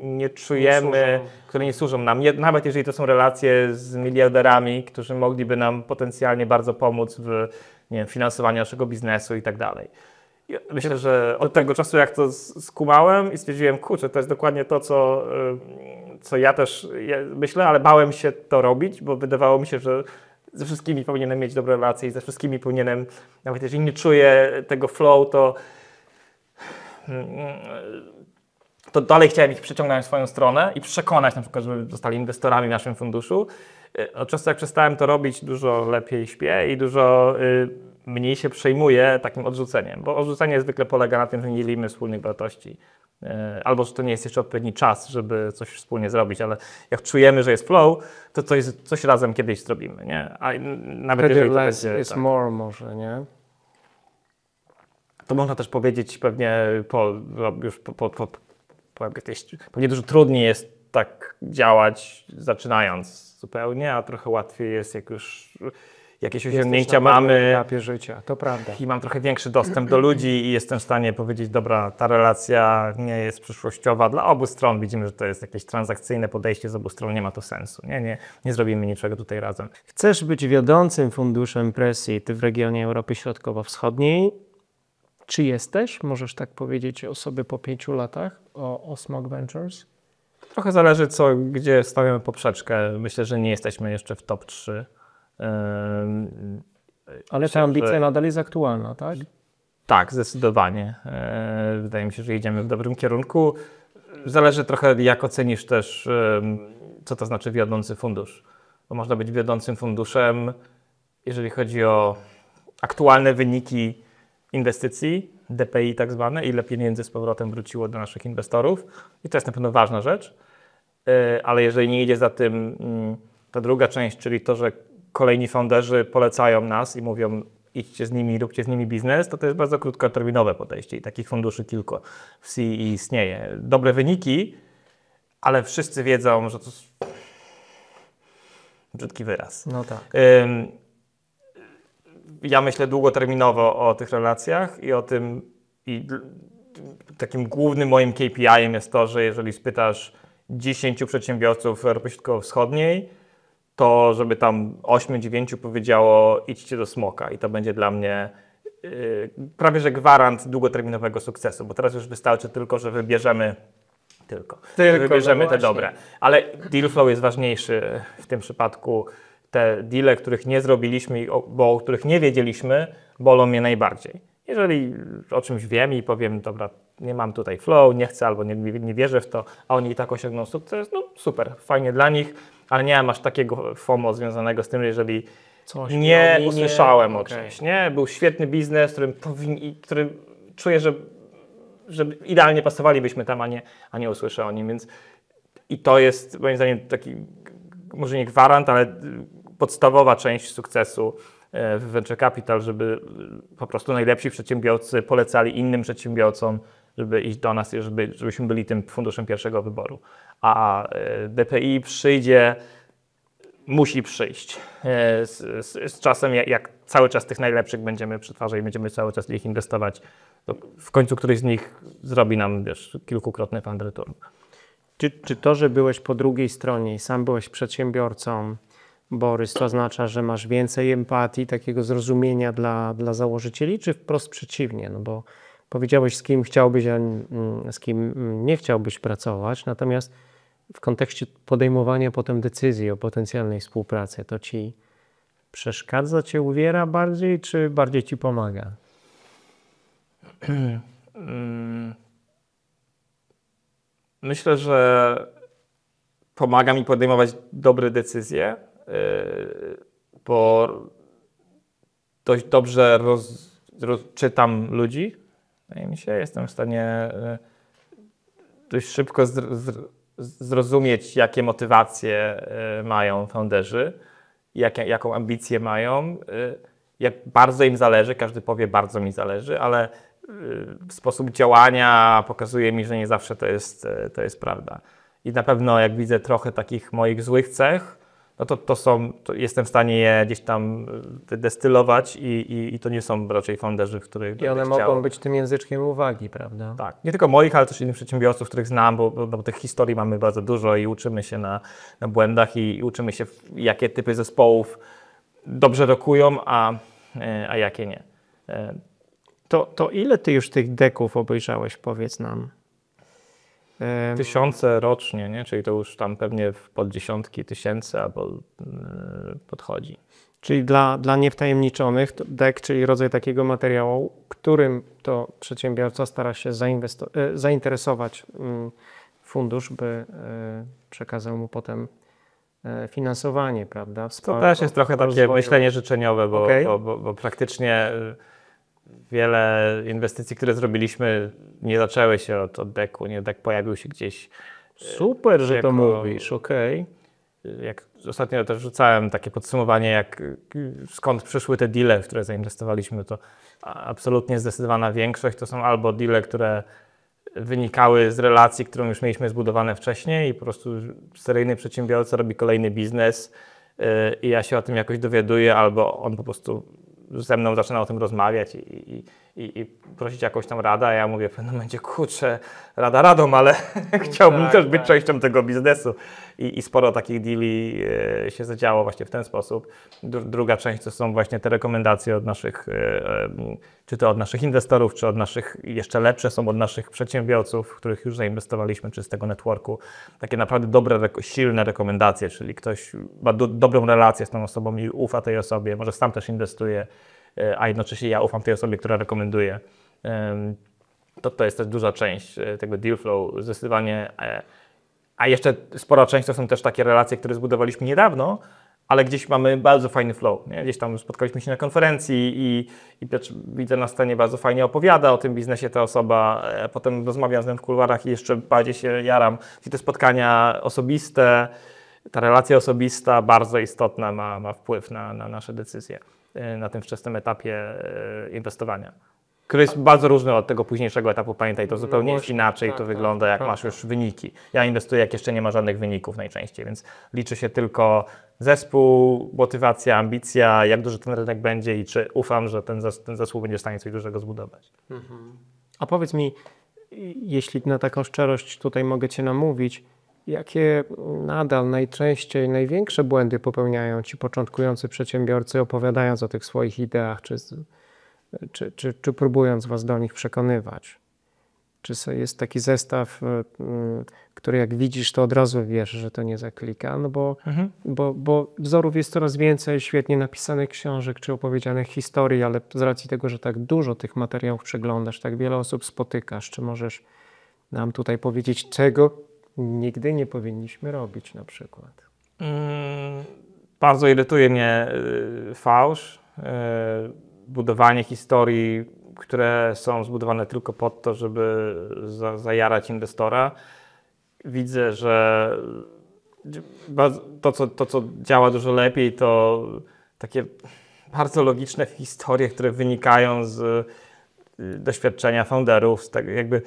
nie czujemy, które nie służą nam. Nawet jeżeli to są relacje z miliarderami, którzy mogliby nam potencjalnie bardzo pomóc w, nie wiem, finansowaniu naszego biznesu i tak dalej. Myślę, że od tego czasu, jak to skumałem i stwierdziłem, kurczę, to jest dokładnie to, co ja też myślę, ale bałem się to robić, bo wydawało mi się, że ze wszystkimi powinienem mieć dobre relacje i ze wszystkimi powinienem, nawet jeżeli nie czuję tego flow, to dalej chciałem ich przyciągnąć w swoją stronę i przekonać na przykład, żeby zostali inwestorami w naszym funduszu. Od czasu, jak przestałem to robić, dużo lepiej śpię i dużo mniej się przejmuję takim odrzuceniem, bo odrzucenie zwykle polega na tym, że nie dzielimy wspólnych wartości. Albo że to nie jest jeszcze odpowiedni czas, żeby coś wspólnie zrobić, ale jak czujemy, że jest flow, to coś razem kiedyś zrobimy, nie? A nawet Wtedy jeżeli to less będzie, is tak, more może, nie? to można też powiedzieć pewnie pewnie dużo trudniej jest tak działać zaczynając zupełnie, a trochę łatwiej jest, jak już jakieś osiągnięcia mamy na etapie życia, to prawda. i mam trochę większy dostęp do ludzi i jestem w stanie powiedzieć, dobra, ta relacja nie jest przyszłościowa dla obu stron. Widzimy, że to jest jakieś transakcyjne podejście z obu stron, nie ma to sensu. Nie zrobimy niczego tutaj razem. Chcesz być wiodącym funduszem Presseed w regionie Europy Środkowo-Wschodniej. Czy jesteś? Możesz tak powiedzieć o sobie po 5 latach, o Smog Ventures? Trochę zależy, gdzie stawiamy poprzeczkę. Myślę, że nie jesteśmy jeszcze w top 3. Ale ta ambicja nadal jest aktualna, tak? Tak, zdecydowanie. Wydaje mi się, że idziemy w dobrym kierunku. Zależy trochę, jak ocenisz też, co to znaczy wiodący fundusz. Bo można być wiodącym funduszem, jeżeli chodzi o aktualne wyniki inwestycji, DPI tak zwane, ile pieniędzy z powrotem wróciło do naszych inwestorów. I to jest na pewno ważna rzecz. Ale jeżeli nie idzie za tym ta druga część, czyli to, że kolejni founderzy polecają nas i mówią, idźcie z nimi, róbcie z nimi biznes, to jest bardzo krótkoterminowe podejście i takich funduszy kilku w CE istnieje. Dobre wyniki, ale wszyscy wiedzą, że to jest brzydki wyraz. No tak. Ja myślę długoterminowo o tych relacjach i o tym, i takim głównym moim KPI-em jest to, że jeżeli spytasz 10 przedsiębiorców w Europie Środkowo-Wschodniej, to żeby tam 8-9 powiedziało idźcie do Smoka i to będzie dla mnie prawie że gwarant długoterminowego sukcesu, bo teraz już wystarczy tylko, że wybierzemy te dobre. Ale deal flow jest ważniejszy w tym przypadku. Te deale, których nie zrobiliśmy, bo o których nie wiedzieliśmy, bolą mnie najbardziej. Jeżeli o czymś wiem i powiem, dobra, nie mam tutaj flow, nie chcę albo nie wierzę w to, a oni i tak osiągną sukces, no super, fajnie dla nich, ale nie mam aż takiego FOMO związanego z tym, jeżeli nie usłyszałem o czymś. Nie? Był świetny biznes, który czuję, że idealnie pasowalibyśmy tam, a nie usłyszę o nim, więc i to jest moim zdaniem taki, może nie gwarant, ale podstawowa część sukcesu w Venture Capital, żeby po prostu najlepsi przedsiębiorcy polecali innym przedsiębiorcom, żeby iść do nas i żebyśmy byli tym funduszem pierwszego wyboru. A DPI musi przyjść. Z czasem, jak cały czas tych najlepszych będziemy przetwarzać i będziemy cały czas w nich inwestować, to w końcu któryś z nich zrobi nam, kilkukrotny fund return. Czy to, że byłeś po drugiej stronie i sam byłeś przedsiębiorcą, Borys, to oznacza, że masz więcej empatii, takiego zrozumienia dla założycieli, czy wprost przeciwnie? No bo powiedziałeś, z kim chciałbyś, a z kim nie chciałbyś pracować, natomiast w kontekście podejmowania potem decyzji o potencjalnej współpracy, to ci przeszkadza, cię uwiera bardziej, czy bardziej ci pomaga? Myślę, że pomaga mi podejmować dobre decyzje, bo dość dobrze czytam ludzi. Wydaje mi się, jestem w stanie dość szybko zrozumieć, jakie motywacje mają founderzy, jaką ambicję mają, jak bardzo im zależy. Każdy powie, bardzo mi zależy, ale sposób działania pokazuje mi, że nie zawsze to jest prawda. I na pewno jak widzę trochę takich moich złych cech, no to jestem w stanie je gdzieś tam wydestylować i to nie są raczej founderzy, w których I one mogą być tym języczkiem uwagi, prawda? Tak, nie tylko moich, ale też innych przedsiębiorców, których znam, bo tych historii mamy bardzo dużo i uczymy się na błędach i uczymy się, jakie typy zespołów dobrze rokują, a jakie nie. To ile ty już tych deków obejrzałeś, powiedz nam? Tysiące rocznie, nie? Czyli to już tam pewnie pod dziesiątki tysięcy albo podchodzi. Czyli dla niewtajemniczonych dek, czyli rodzaj takiego materiału, którym to przedsiębiorca stara się zainteresować fundusz, by przekazał mu potem finansowanie, prawda? To też jest trochę takie myślenie życzeniowe, bo praktycznie wiele inwestycji, które zrobiliśmy, nie zaczęły się od deku, nie, dek pojawił się gdzieś. Super, że to mówisz, okej. Jak ostatnio też rzucałem takie podsumowanie, skąd przyszły te deale, w które zainwestowaliśmy, to absolutnie zdecydowana większość to są albo deale, które wynikały z relacji, którą już mieliśmy zbudowane wcześniej i po prostu seryjny przedsiębiorca robi kolejny biznes i ja się o tym jakoś dowiaduję, albo on po prostu ze mną zaczyna o tym rozmawiać i prosić jakąś tam radę, a ja mówię w pewnym momencie, kurczę, rada radą, ale chciałbym też być częścią tego biznesu. I sporo takich deali się zadziało właśnie w ten sposób. Druga część to są właśnie te rekomendacje od naszych, czy to od naszych inwestorów, czy od naszych, jeszcze lepsze są od naszych przedsiębiorców, w których już zainwestowaliśmy, czy z tego networku. Takie naprawdę dobre, silne rekomendacje, czyli ktoś ma dobrą relację z tą osobą i ufa tej osobie, może sam też inwestuje, a jednocześnie ja ufam tej osobie, która rekomenduje. To jest też duża część tego deal flow, zdecydowanie. A jeszcze spora część to są też takie relacje, które zbudowaliśmy niedawno, ale gdzieś mamy bardzo fajny flow. Nie? Gdzieś tam spotkaliśmy się na konferencji i widzę na scenie, bardzo fajnie opowiada o tym biznesie ta osoba, potem rozmawiam z nią w kuluarach i jeszcze bardziej się jaram. I te spotkania osobiste, ta relacja osobista bardzo istotna ma wpływ na nasze decyzje na tym wczesnym etapie inwestowania, który jest bardzo różny od tego późniejszego etapu. Pamiętaj, to zupełnie jest inaczej to wygląda, jak masz już wyniki. Ja inwestuję, jak jeszcze nie ma żadnych wyników najczęściej, więc liczy się tylko zespół, motywacja, ambicja, jak duży ten rynek będzie i czy ufam, że ten zespół będzie w stanie coś dużego zbudować. A powiedz mi, jeśli na taką szczerość tutaj mogę Cię namówić, jakie nadal najczęściej największe błędy popełniają ci początkujący przedsiębiorcy, opowiadając o tych swoich ideach, czy próbując Was do nich przekonywać? Czy jest taki zestaw, który jak widzisz, to od razu wiesz, że to nie zaklika? No bo wzorów jest coraz więcej, świetnie napisanych książek czy opowiedzianych historii, ale z racji tego, że tak dużo tych materiałów przeglądasz, tak wiele osób spotykasz, czy możesz nam tutaj powiedzieć, czego nigdy nie powinniśmy robić na przykład? Bardzo irytuje mnie fałsz, budowanie historii, które są zbudowane tylko po to, żeby zajarać inwestora. Widzę, że to, co działa dużo lepiej, to takie bardzo logiczne historie, które wynikają z doświadczenia founderów, z tego jakby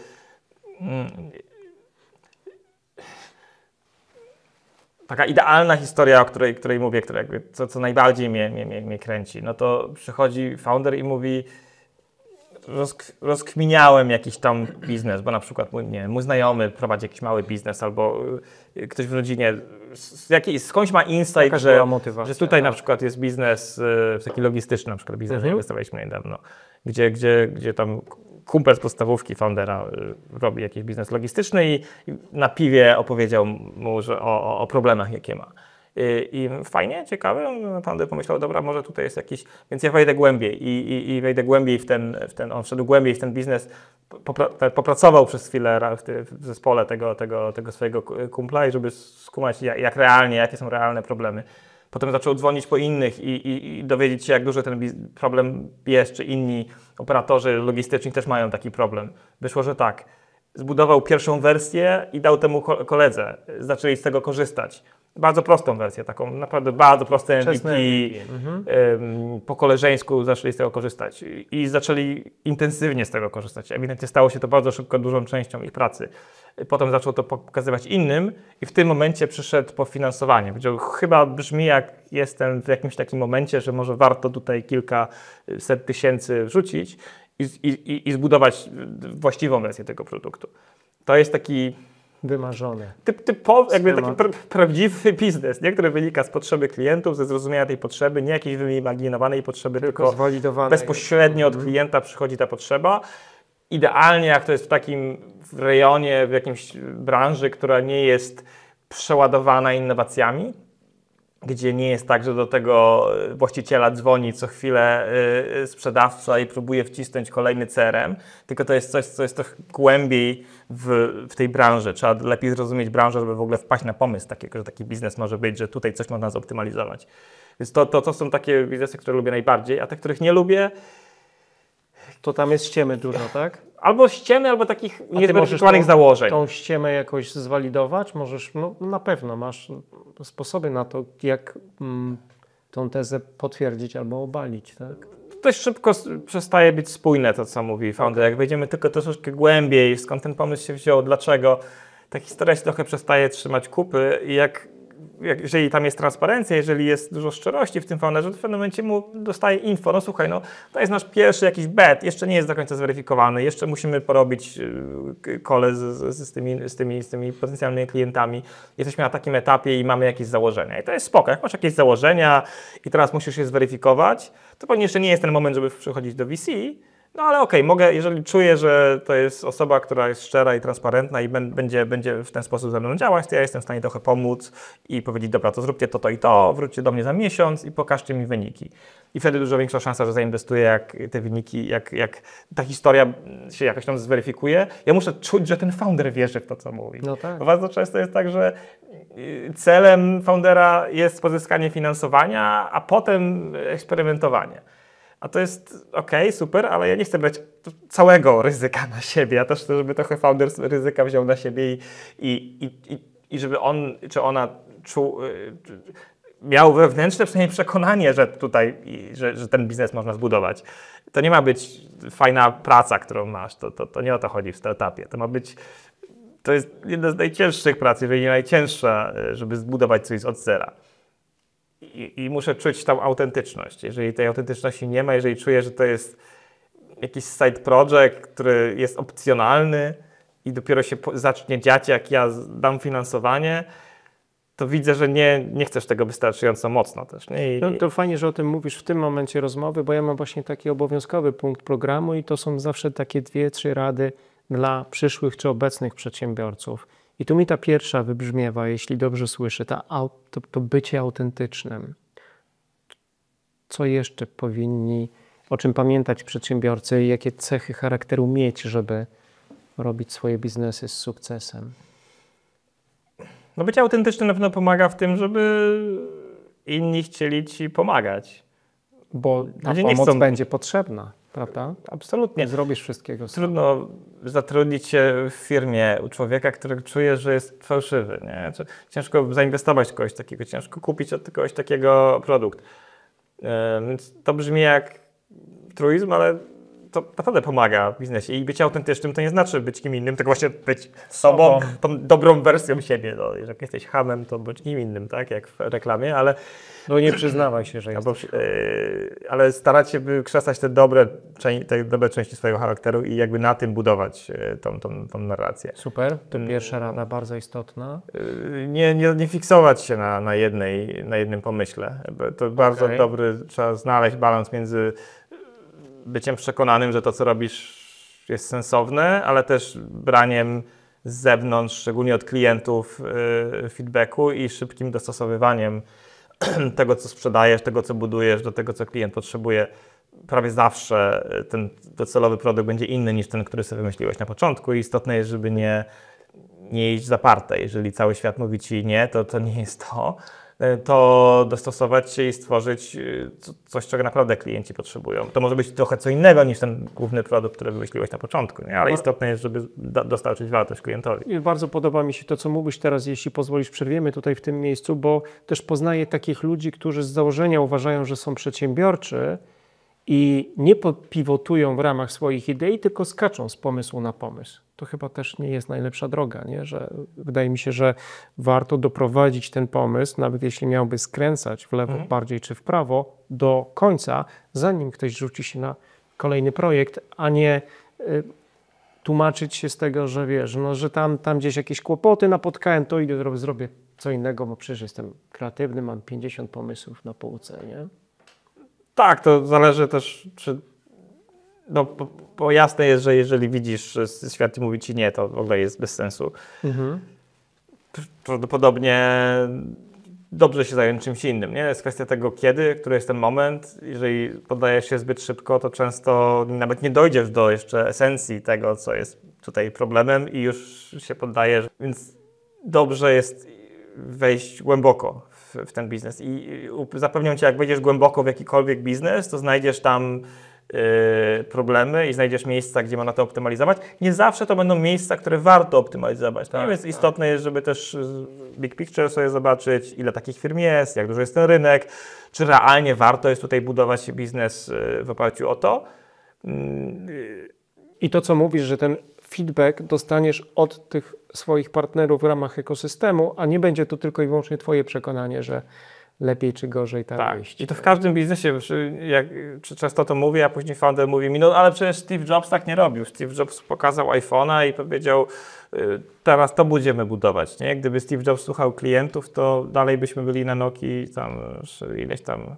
taka idealna historia, o której mówię, co najbardziej mnie kręci, no to przychodzi founder i mówi, rozkminiałem jakiś tam biznes, bo na przykład mój znajomy prowadzi jakiś mały biznes albo ktoś w rodzinie skądś ma insight, że tutaj na przykład jest biznes taki logistyczny, na przykład biznes, inwestowaliśmy niedawno, gdzie tam kumpel z podstawówki foundera robi jakiś biznes logistyczny i na piwie opowiedział mu o problemach, jakie ma. I fajnie, ciekawe, founder pomyślał, dobra, może tutaj jest jakiś, więc ja wejdę głębiej i wejdę głębiej on wszedł głębiej w ten biznes, popracował przez chwilę w zespole tego swojego kumpla i żeby skumać jakie są realne problemy. Potem zaczął dzwonić po innych i dowiedzieć się, jak duży ten problem jest, czy inni operatorzy logistyczni też mają taki problem. Wyszło, że tak. Zbudował pierwszą wersję i dał temu koledze. Zaczęli z tego korzystać. bardzo prostą wersję, taką naprawdę bardzo proste MVP. Po koleżeńsku zaczęli z tego korzystać i zaczęli intensywnie z tego korzystać. Ewidentnie stało się to bardzo szybko dużą częścią ich pracy. Potem zaczął to pokazywać innym i w tym momencie przyszedł po finansowanie. Powiedział, chyba brzmi jak jestem w jakimś takim momencie, że może warto tutaj kilkaset tysięcy wrzucić i zbudować właściwą wersję tego produktu. To jest taki wymarzony. Jakby taki prawdziwy biznes, nie? Który wynika z potrzeby klientów, ze zrozumienia tej potrzeby, nie jakiejś wyimaginowanej potrzeby, tylko bezpośrednio od klienta przychodzi ta potrzeba. Idealnie jak to jest w takim rejonie, w jakimś branży, która nie jest przeładowana innowacjami, gdzie nie jest tak, że do tego właściciela dzwoni co chwilę sprzedawca i próbuje wcisnąć kolejny CRM, tylko to jest coś, co jest trochę głębiej w tej branży. Trzeba lepiej zrozumieć branżę, żeby w ogóle wpaść na pomysł takiego, że taki biznes może być, że tutaj coś można zoptymalizować. Więc to są takie biznesy, które lubię najbardziej, a te, których nie lubię, to tam jest ściemy dużo, tak? Albo ściemy, albo takich niezweryfikowanych założeń. Tą ściemę jakoś zwalidować? Możesz, no na pewno masz sposoby na to, jak tą tezę potwierdzić albo obalić, tak? Dość szybko przestaje być spójne to, co mówi founder. Jak wejdziemy tylko troszeczkę głębiej, skąd ten pomysł się wziął, dlaczego, ta historia się trochę przestaje trzymać kupy i jeżeli tam jest transparencja, jeżeli jest dużo szczerości w tym founderze, to w pewnym momencie mu dostaje info, no słuchaj, no to jest nasz pierwszy jakiś bet, jeszcze nie jest do końca zweryfikowany, jeszcze musimy porobić kole z tymi potencjalnymi klientami. Jesteśmy na takim etapie i mamy jakieś założenia. I to jest spoko, jak masz jakieś założenia i teraz musisz je zweryfikować, to pewnie jeszcze nie jest ten moment, żeby przychodzić do VC, no ale okej, mogę, jeżeli czuję, że to jest osoba, która jest szczera i transparentna i będzie w ten sposób ze mną działać, to ja jestem w stanie trochę pomóc i powiedzieć, dobra, to zróbcie to i to, wróćcie do mnie za miesiąc i pokażcie mi wyniki. I wtedy dużo większa szansa, że zainwestuję, jak te wyniki, jak ta historia się jakoś tam zweryfikuje. Ja muszę czuć, że ten founder wierzy w to, co mówi. No tak. Bo bardzo często jest tak, że celem foundera jest pozyskanie finansowania, a potem eksperymentowanie. A to jest okej, super, ale ja nie chcę brać całego ryzyka na siebie. Ja też chcę, żeby trochę founder ryzyka wziął na siebie i żeby on czy ona miał wewnętrzne przynajmniej przekonanie, że tutaj, że ten biznes można zbudować. To nie ma być fajna praca, którą masz. To nie o to chodzi w startupie. To jest jedna z najcięższych prac, jeżeli nie najcięższa, żeby zbudować coś od zera. I muszę czuć tam autentyczność. Jeżeli tej autentyczności nie ma, jeżeli czuję, że to jest jakiś side project, który jest opcjonalny i dopiero się zacznie dziać, jak ja dam finansowanie, to widzę, że nie chcesz tego wystarczająco mocno też. Nie? No, to fajnie, że o tym mówisz w tym momencie rozmowy, bo ja mam właśnie taki obowiązkowy punkt programu i to są zawsze takie 2-3 rady dla przyszłych czy obecnych przedsiębiorców. I tu mi ta pierwsza wybrzmiewa, jeśli dobrze słyszę, to bycie autentycznym. Co jeszcze powinni, o czym pamiętać przedsiębiorcy i jakie cechy charakteru mieć, żeby robić swoje biznesy z sukcesem? No bycie autentycznym na pewno pomaga w tym, żeby inni chcieli ci pomagać. Bo ta pomoc będzie potrzebna, prawda? Absolutnie. Nie zrobisz wszystkiego sam. Trudno zatrudnić się w firmie u człowieka, który czuje, że jest fałszywy. Nie? Ciężko zainwestować w kogoś takiego, ciężko kupić od kogoś takiego produkt. Więc to brzmi jak truizm, ale to naprawdę pomaga w biznesie. I bycie autentycznym to nie znaczy być kim innym, tylko właśnie być sobą, tą dobrą wersją siebie. No, jeżeli jesteś hamem, to bądź kim innym, tak? Jak w reklamie, ale... No nie przyznawaj się, że jesteś. Ale starać się wykrzesać te dobre części swojego charakteru i jakby na tym budować tą narrację. Super, to pierwsza rada, bardzo istotna. Nie fiksować się na jednym pomyśle. To bardzo dobry, trzeba znaleźć balans między byciem przekonanym, że to, co robisz, jest sensowne, ale też braniem z zewnątrz, szczególnie od klientów, feedbacku i szybkim dostosowywaniem tego, co sprzedajesz, tego, co budujesz, do tego, co klient potrzebuje. Prawie zawsze ten docelowy produkt będzie inny niż ten, który sobie wymyśliłeś na początku i istotne jest, żeby nie iść zaparte. Jeżeli cały świat mówi ci nie, to nie jest to. to dostosować się i stworzyć coś, czego naprawdę klienci potrzebują. To może być trochę co innego niż ten główny produkt, który wymyśliłeś na początku, nie? Ale istotne jest, żeby dostarczyć wartość klientowi. I bardzo podoba mi się to, co mówisz teraz, jeśli pozwolisz, przerwiemy tutaj w tym miejscu, bo też poznaję takich ludzi, którzy z założenia uważają, że są przedsiębiorczy i nie pivotują w ramach swoich idei, tylko skaczą z pomysłu na pomysł. To chyba też nie jest najlepsza droga, nie? Że wydaje mi się, że warto doprowadzić ten pomysł, nawet jeśli miałby skręcać w lewo bardziej czy w prawo, do końca, zanim ktoś rzuci się na kolejny projekt, a nie tłumaczyć się z tego, że wiesz, no, że tam gdzieś jakieś kłopoty napotkałem, to idę zrobię co innego, bo przecież jestem kreatywny, mam 50 pomysłów na półce, nie? Tak, to zależy też, czy... No, bo jasne jest, że jeżeli widzisz, że świat mówi ci nie, to w ogóle jest bez sensu. Prawdopodobnie dobrze się zająć czymś innym, nie? Jest kwestia tego, kiedy, który jest ten moment. Jeżeli poddajesz się zbyt szybko, to często nawet nie dojdziesz do jeszcze esencji tego, co jest tutaj problemem i już się poddajesz. Więc dobrze jest wejść głęboko w ten biznes. I zapewniam cię, jak wejdziesz głęboko w jakikolwiek biznes, to znajdziesz tam problemy i znajdziesz miejsca, gdzie można to optymalizować. Nie zawsze to będą miejsca, które warto optymalizować. Tak, więc istotne jest, żeby też big picture sobie zobaczyć, ile takich firm jest, jak duży jest ten rynek, czy realnie warto jest tutaj budować biznes w oparciu o to. I to, co mówisz, że ten feedback dostaniesz od tych swoich partnerów w ramach ekosystemu, a nie będzie to tylko i wyłącznie twoje przekonanie, że lepiej czy gorzej tak wyjść. I to w każdym biznesie, często to mówię, a później founder mówi mi, no ale przecież Steve Jobs tak nie robił. Steve Jobs pokazał iPhone'a i powiedział, teraz to będziemy budować, nie? Gdyby Steve Jobs słuchał klientów, to dalej byśmy byli na Nokii tam ileś tam,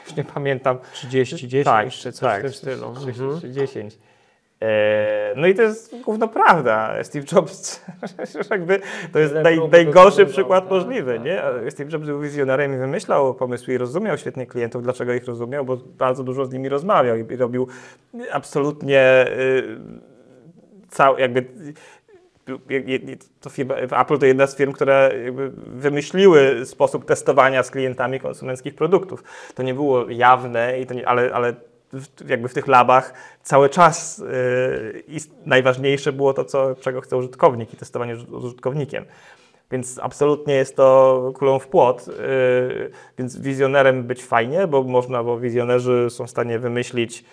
już nie pamiętam. 30, 10 tak, jeszcze coś tak, w tym stylu. 10. No i to jest gówno prawda. Steve Jobs jakby to jest najgorszy przykład możliwy, nie? Steve Jobs był wizjonerem i wymyślał pomysły i rozumiał świetnie klientów. Dlaczego ich rozumiał? Bo bardzo dużo z nimi rozmawiał i robił absolutnie Apple to jedna z firm, które jakby wymyśliły sposób testowania z klientami konsumenckich produktów. To nie było jawne, ale jakby w tych labach cały czas najważniejsze było to, czego chce użytkownik i testowanie z użytkownikiem. Więc absolutnie jest to kulą w płot. Więc wizjonerem być fajnie, bo wizjonerzy są w stanie wymyślić,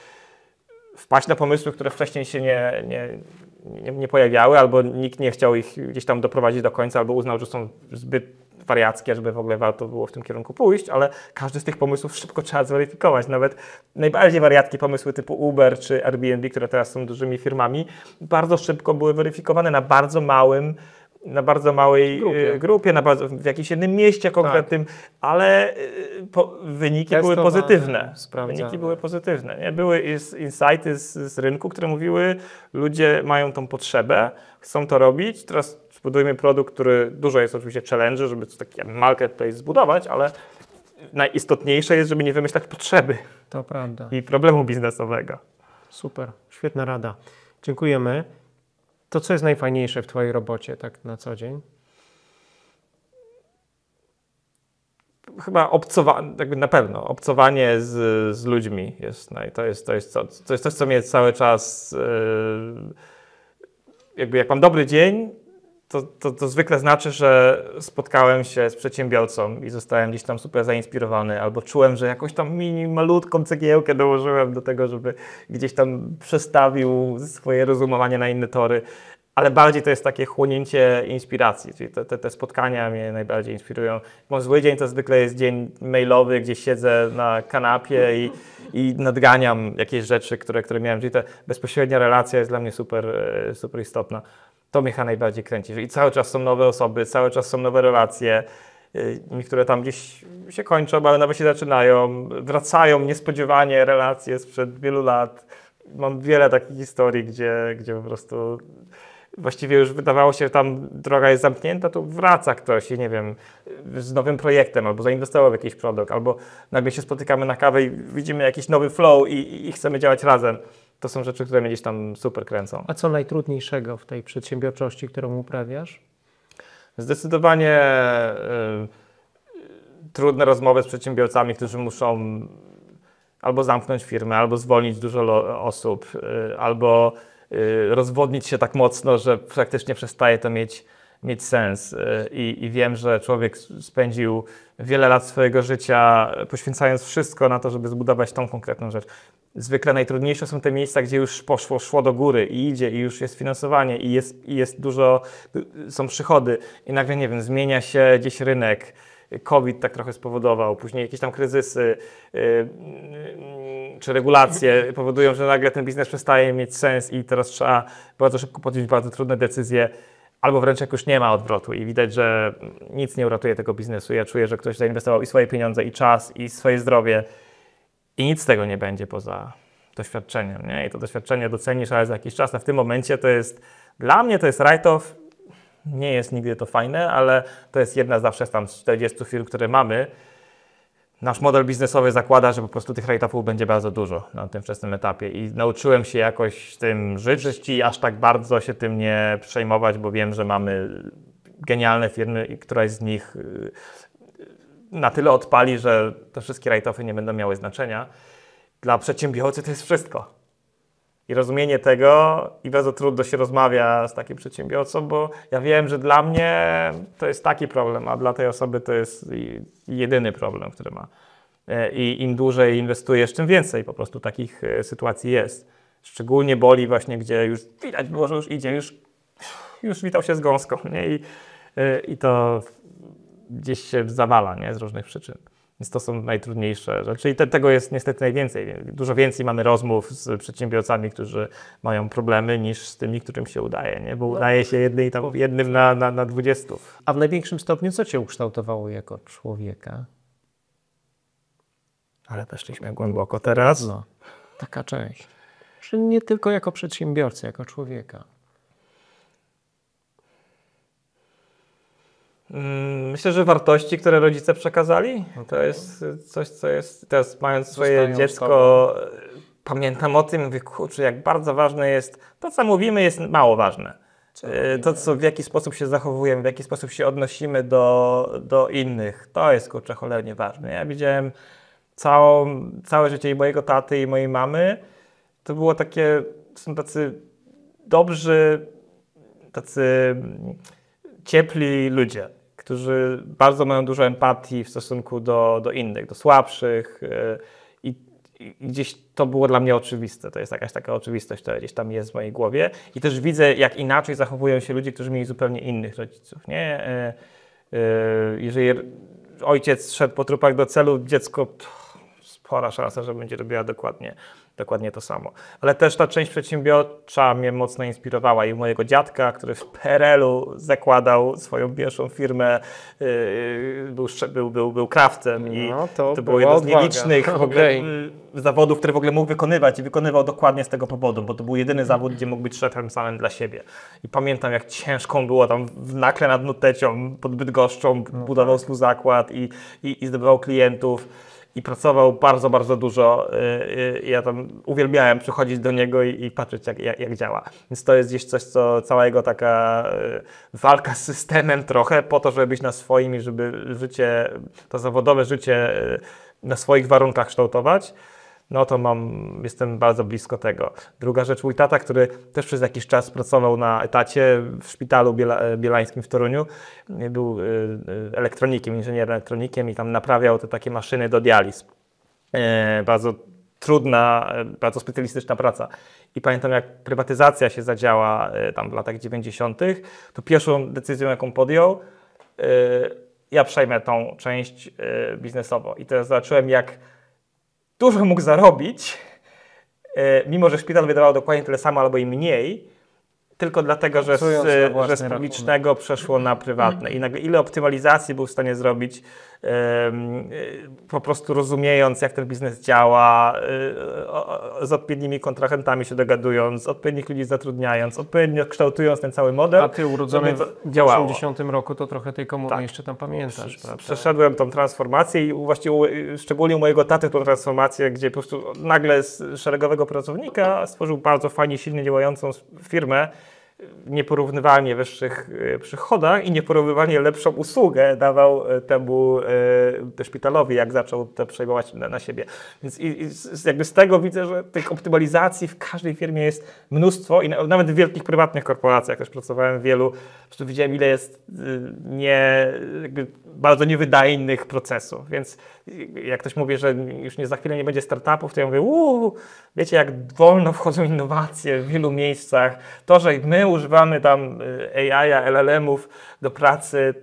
wpaść na pomysły, które wcześniej się nie pojawiały, albo nikt nie chciał ich gdzieś tam doprowadzić do końca, albo uznał, że są zbyt wariackie, żeby w ogóle warto było w tym kierunku pójść, ale każdy z tych pomysłów szybko trzeba zweryfikować. Nawet najbardziej wariackie pomysły typu Uber czy Airbnb, które teraz są dużymi firmami, bardzo szybko były weryfikowane na bardzo małej grupie, w jakimś jednym mieście konkretnym, ale wyniki były pozytywne. Wyniki były pozytywne. Nie? Były insighty z rynku, które mówiły, ludzie mają tą potrzebę, chcą to robić, teraz zbudujmy produkt, który dużo jest oczywiście challenge, żeby taki marketplace zbudować, ale najistotniejsze jest, żeby nie wymyślać potrzeby. To prawda. I problemu biznesowego. Super, świetna rada. Dziękujemy. To co jest najfajniejsze w twojej robocie tak na co dzień? Chyba jakby na pewno obcowanie z ludźmi to jest coś, co mnie cały czas jakby jak mam dobry dzień, to zwykle znaczy, że spotkałem się z przedsiębiorcą i zostałem gdzieś tam super zainspirowany, albo czułem, że jakąś tam malutką cegiełkę dołożyłem do tego, żeby gdzieś tam przestawił swoje rozumowanie na inne tory, ale bardziej to jest takie chłonięcie inspiracji, czyli te spotkania mnie najbardziej inspirują. Jak mam zły dzień, to zwykle jest dzień mailowy, gdzie siedzę na kanapie i nadganiam jakieś rzeczy, które miałem, czyli ta bezpośrednia relacja jest dla mnie super istotna. To mnie najbardziej kręci, że i cały czas są nowe osoby, cały czas są nowe relacje, niektóre tam gdzieś się kończą, ale nawet się zaczynają, wracają niespodziewanie relacje sprzed wielu lat. Mam wiele takich historii, gdzie po prostu właściwie już wydawało się, że tam droga jest zamknięta, to wraca ktoś i nie wiem, z nowym projektem, albo zainwestował w jakiś produkt, albo nagle się spotykamy na kawę i widzimy jakiś nowy flow i chcemy działać razem. To są rzeczy, które mnie gdzieś tam super kręcą. A co najtrudniejszego w tej przedsiębiorczości, którą uprawiasz? Zdecydowanie trudne rozmowy z przedsiębiorcami, którzy muszą albo zamknąć firmę, albo zwolnić dużo osób, albo rozwodnić się tak mocno, że praktycznie przestaje to mieć sens. I wiem, że człowiek spędził wiele lat swojego życia poświęcając wszystko na to, żeby zbudować tą konkretną rzecz. Zwykle najtrudniejsze są te miejsca, gdzie już szło do góry i idzie, i już jest finansowanie, i jest dużo, są przychody i nagle, nie wiem, zmienia się gdzieś rynek. COVID tak trochę spowodował, później jakieś tam kryzysy czy regulacje powodują, że nagle ten biznes przestaje mieć sens i teraz trzeba bardzo szybko podjąć bardzo trudne decyzje, albo wręcz jak już nie ma odwrotu i widać, że nic nie uratuje tego biznesu. Ja czuję, że ktoś zainwestował i swoje pieniądze, i czas, i swoje zdrowie i nic z tego nie będzie poza doświadczeniem, nie? I to doświadczenie docenisz, ale za jakiś czas. A w tym momencie to jest, dla mnie to jest write-off. Nie jest nigdy to fajne, ale to jest jedna zawsze z tam 40 firm, które mamy. Nasz model biznesowy zakłada, że po prostu tych write-offów będzie bardzo dużo na tym wczesnym etapie i nauczyłem się jakoś z tym żyć i aż tak bardzo się tym nie przejmować, bo wiem, że mamy genialne firmy i któraś z nich na tyle odpali, że te wszystkie write-offy nie będą miały znaczenia. Dla przedsiębiorcy to jest wszystko. I rozumienie tego i bardzo trudno się rozmawia z takim przedsiębiorcą, bo ja wiem, że dla mnie to jest taki problem, a dla tej osoby to jest jedyny problem, który ma. I im dłużej inwestujesz, tym więcej po prostu takich sytuacji jest. Szczególnie boli właśnie, gdzie już widać było, że już idzie, już witał się z gąską, nie? I to gdzieś się zawala, nie? Z różnych przyczyn. Więc to są najtrudniejsze rzeczy i tego jest niestety najwięcej. Dużo więcej mamy rozmów z przedsiębiorcami, którzy mają problemy, niż z tymi, którym się udaje, nie? Bo udaje się jednym na 20. A w największym stopniu co Cię ukształtowało jako człowieka? Ale weszliśmy głęboko teraz. No, taka część. Czyli nie tylko jako przedsiębiorcy, jako człowieka. Myślę, że wartości, które rodzice przekazali, to jest coś, co jest, teraz mając swoje dziecko, pamiętam o tym, mówię, kurczę, jak bardzo ważne jest, to co mówimy jest mało ważne. To, w jaki sposób się zachowujemy, w jaki sposób się odnosimy do innych, to jest, kurczę, cholernie ważne. Ja widziałem całe życie i mojego taty, i mojej mamy, to było takie, są tacy dobrzy, tacy ciepli ludzie, którzy bardzo mają dużo empatii w stosunku do innych, do słabszych i gdzieś to było dla mnie oczywiste. To jest jakaś taka oczywistość, która gdzieś tam jest w mojej głowie i też widzę, jak inaczej zachowują się ludzie, którzy mieli zupełnie innych rodziców, nie? Jeżeli ojciec szedł po trupach do celu, dziecko, spora szansa, że będzie robiła dokładnie to samo. Ale też ta część przedsiębiorcza mnie mocno inspirowała i mojego dziadka, który w PRL-u zakładał swoją pierwszą firmę, był krawcem i to było jedno z nielicznych zawodów, które w ogóle mógł wykonywać i wykonywał dokładnie z tego powodu, bo to był jedyny zawód, gdzie mógł być szefem samym dla siebie. I pamiętam, jak ciężką było tam w Nakle nad Nutecią, pod Bydgoszczą, budował swój zakład i zdobywał klientów. I pracował bardzo, bardzo dużo. Ja tam uwielbiałem przychodzić do niego i patrzeć, jak działa. Więc to jest gdzieś coś, co całego taka walka z systemem trochę po to, żeby być na swoim i żeby to zawodowe życie na swoich warunkach kształtować. No to jestem bardzo blisko tego. Druga rzecz, mój tata, który też przez jakiś czas pracował na etacie w szpitalu bielańskim w Toruniu, był elektronikiem, inżynierem elektronikiem i tam naprawiał te takie maszyny do dializ. Bardzo trudna, bardzo specjalistyczna praca. I pamiętam, jak prywatyzacja się zadziała tam w latach 90., to pierwszą decyzją, jaką podjął, ja przejmę tą część biznesową. I teraz zobaczyłem, jak dużo mógł zarobić, mimo że szpital wydawał dokładnie tyle samo albo i mniej, tylko dlatego, że z publicznego przeszło na prywatne. I nagle ile optymalizacji był w stanie zrobić, po prostu rozumiejąc, jak ten biznes działa, z odpowiednimi kontrahentami się dogadując, odpowiednich ludzi zatrudniając, odpowiednio kształtując ten cały model. A ty urodzony w 80 roku, to trochę tej komuny jeszcze tam pamiętasz, prawda? Przeszedłem tą transformację i właściwie szczególnie u mojego taty tą transformację, gdzie po prostu nagle z szeregowego pracownika stworzył bardzo fajnie, silnie działającą firmę, nieporównywalnie wyższych przychodach i nieporównywalnie lepszą usługę dawał temu szpitalowi, jak zaczął to przejmować na siebie. Więc jakby z tego widzę, że tych optymalizacji w każdej firmie jest mnóstwo i nawet w wielkich prywatnych korporacjach, też pracowałem w wielu, po prostu widziałem, ile jest bardzo niewydajnych procesów, więc jak ktoś mówi, że już za chwilę nie będzie startupów, to ja mówię, wiecie, jak wolno wchodzą innowacje w wielu miejscach. To, że my używamy tam AI, LLM-ów do pracy,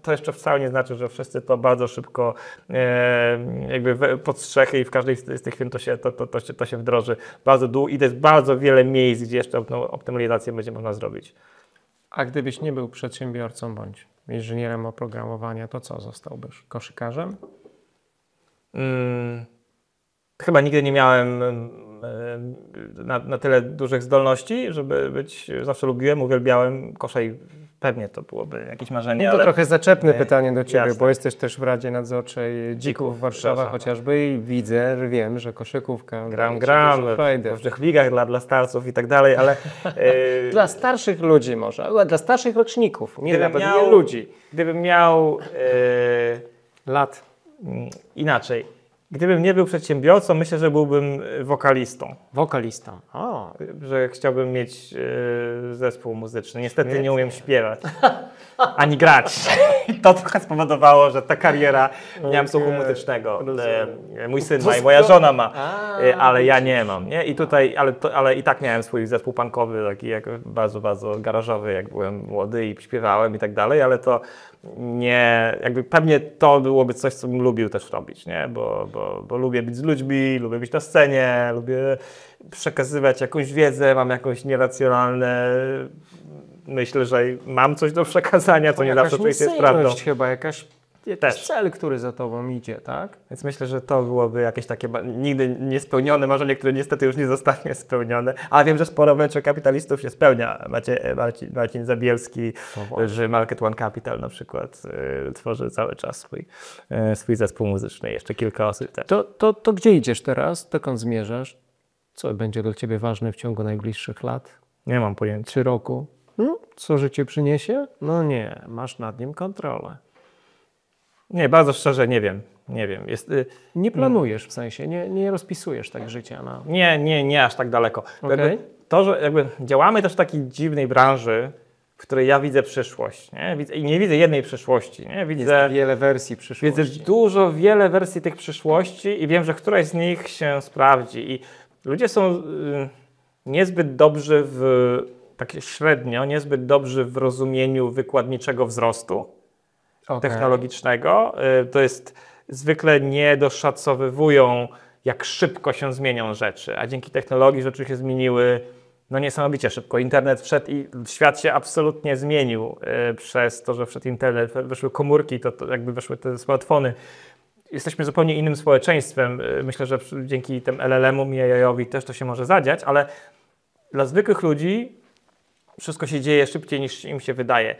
to jeszcze wcale nie znaczy, że wszyscy to bardzo szybko jakby pod strzechy i w każdej z tych firm to się wdroży bardzo długo i to jest bardzo wiele miejsc, gdzie jeszcze optymalizację będzie można zrobić. A gdybyś nie był przedsiębiorcą bądź inżynierem oprogramowania, to co zostałbyś? Koszykarzem? Chyba nigdy nie miałem na tyle dużych zdolności, żeby być, zawsze lubiłem, uwielbiałem kosze i pewnie to byłoby jakieś marzenie. To trochę zaczepne pytanie do Ciebie, jasne. bo jesteś też w Radzie Nadzorczej Dzików Warszawa chociażby i wiem, że koszykówka... Gram w różnych ligach dla starców i tak dalej, ale... Dla starszych ludzi może, dla starszych roczników, nie ludzi. Gdybym miał... Lat. Inaczej. Gdybym nie był przedsiębiorcą, myślę, że byłbym wokalistą. Wokalista. Że chciałbym mieć zespół muzyczny. Niestety nie umiem śpiewać, ani grać. To trochę spowodowało, że ta kariera, nie miałem słuchu muzycznego. Mój syn ma i moja żona ma, ale ja nie mam. Nie? I tutaj, ale i tak miałem swój zespół punkowy, taki jak bardzo, bardzo garażowy, jak byłem młody i śpiewałem i tak dalej, ale to nie, jakby pewnie to byłoby coś, co bym lubił też robić, nie? Bo lubię być z ludźmi, lubię być na scenie, lubię przekazywać jakąś wiedzę, mam jakąś nieracjonalne, myślę, że mam coś do przekazania, co nie zawsze to jest prawdą. Chyba jakiś cel, który za tobą idzie, tak? Więc myślę, że to byłoby jakieś takie nigdy niespełnione marzenie, które niestety już nie zostanie spełnione, ale wiem, że sporo venture kapitalistów się spełnia. Marcin Zabielski, że Market One Capital na przykład tworzy cały czas swój zespół muzyczny, jeszcze kilka osób też. To gdzie idziesz teraz? Dokąd zmierzasz? Co będzie dla ciebie ważne w ciągu najbliższych lat? Nie mam pojęcia. 3 roku? Co życie przyniesie? No nie, masz nad nim kontrolę. Nie, bardzo szczerze nie wiem. Nie planujesz w sensie, nie rozpisujesz tak życia. Nie aż tak daleko. Okay. To, że jakby działamy też w takiej dziwnej branży, w której ja widzę przyszłość. I nie widzę jednej przyszłości. Widzę wiele wersji przyszłości. Widzę wiele wersji tych przyszłości i wiem, że któraś z nich się sprawdzi. I ludzie są niezbyt dobrzy tak średnio, niezbyt dobrzy w rozumieniu wykładniczego wzrostu technologicznego. To jest zwykle nie doszacowywują, jak szybko się zmienią rzeczy, a dzięki technologii rzeczy się zmieniły niesamowicie szybko. Internet wszedł i świat się absolutnie zmienił przez to, że wszedł internet, wyszły komórki, to jakby weszły te smartfony. Jesteśmy zupełnie innym społeczeństwem. Myślę, że dzięki tym LLM-om i AI-owi też to się może zadziać, ale dla zwykłych ludzi wszystko się dzieje szybciej niż im się wydaje.